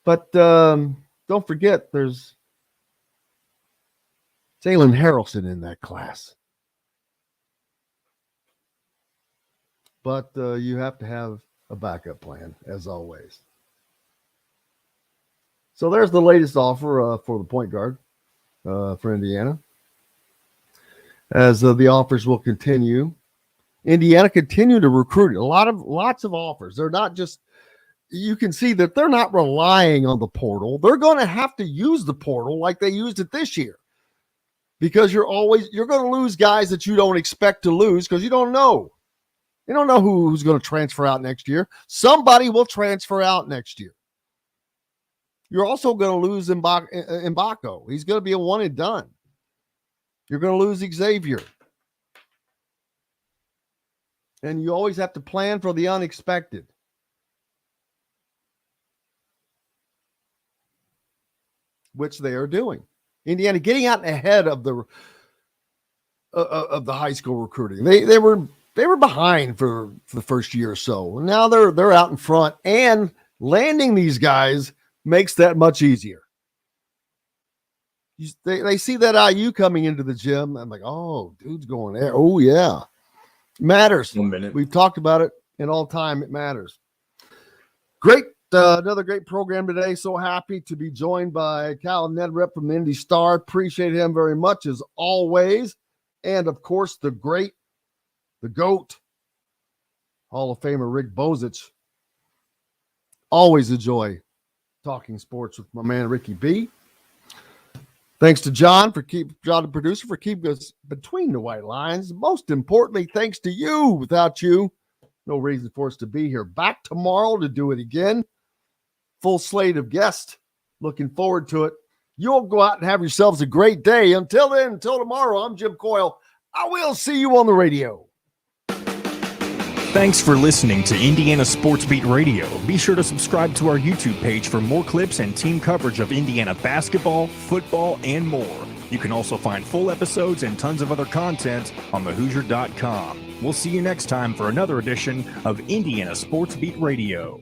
But don't forget, there's Jalen Harrelson in that class. But you have to have a backup plan, as always. So there's the latest offer for the point guard for Indiana. As the offers will continue, Indiana continue to recruit lots of offers. They're not just, you can see that they're not relying on the portal. They're going to have to use the portal like they used it this year, because you're going to lose guys that you don't expect to lose because you don't know. You don't know who's going to transfer out next year. Somebody will transfer out next year. You're also going to lose Mbako. He's going to be a one and done. You're going to lose Xavier. And you always have to plan for the unexpected. which they are doing. Indiana getting out ahead of the high school recruiting. They were behind for the first year or so. Now they're out in front, and landing these guys makes that much easier. They see that IU coming into the gym. I'm like, oh, dude's going there. Oh, yeah. Matters. 1 minute. We've talked about it in all time. It matters. Great. Another great program today. So happy to be joined by Cal Neddenriep from the Indy Star. Appreciate him very much as always. And, of course, the GOAT, Hall of Famer Rick Bozich. Always a joy talking sports with my man Ricky B. Thanks to John, John the producer, for keeping us between the white lines. Most importantly, thanks to you. Without you, no reason for us to be here. Back tomorrow to do it again. Full slate of guests. Looking forward to it. You'll go out and have yourselves a great day. Until then, until tomorrow, I'm Jim Coyle. I will see you on the radio. Thanks for listening to Indiana Sports Beat Radio. Be sure to subscribe to our YouTube page for more clips and team coverage of Indiana basketball, football, and more. You can also find full episodes and tons of other content on thehoosier.com. We'll see you next time for another edition of Indiana Sports Beat Radio.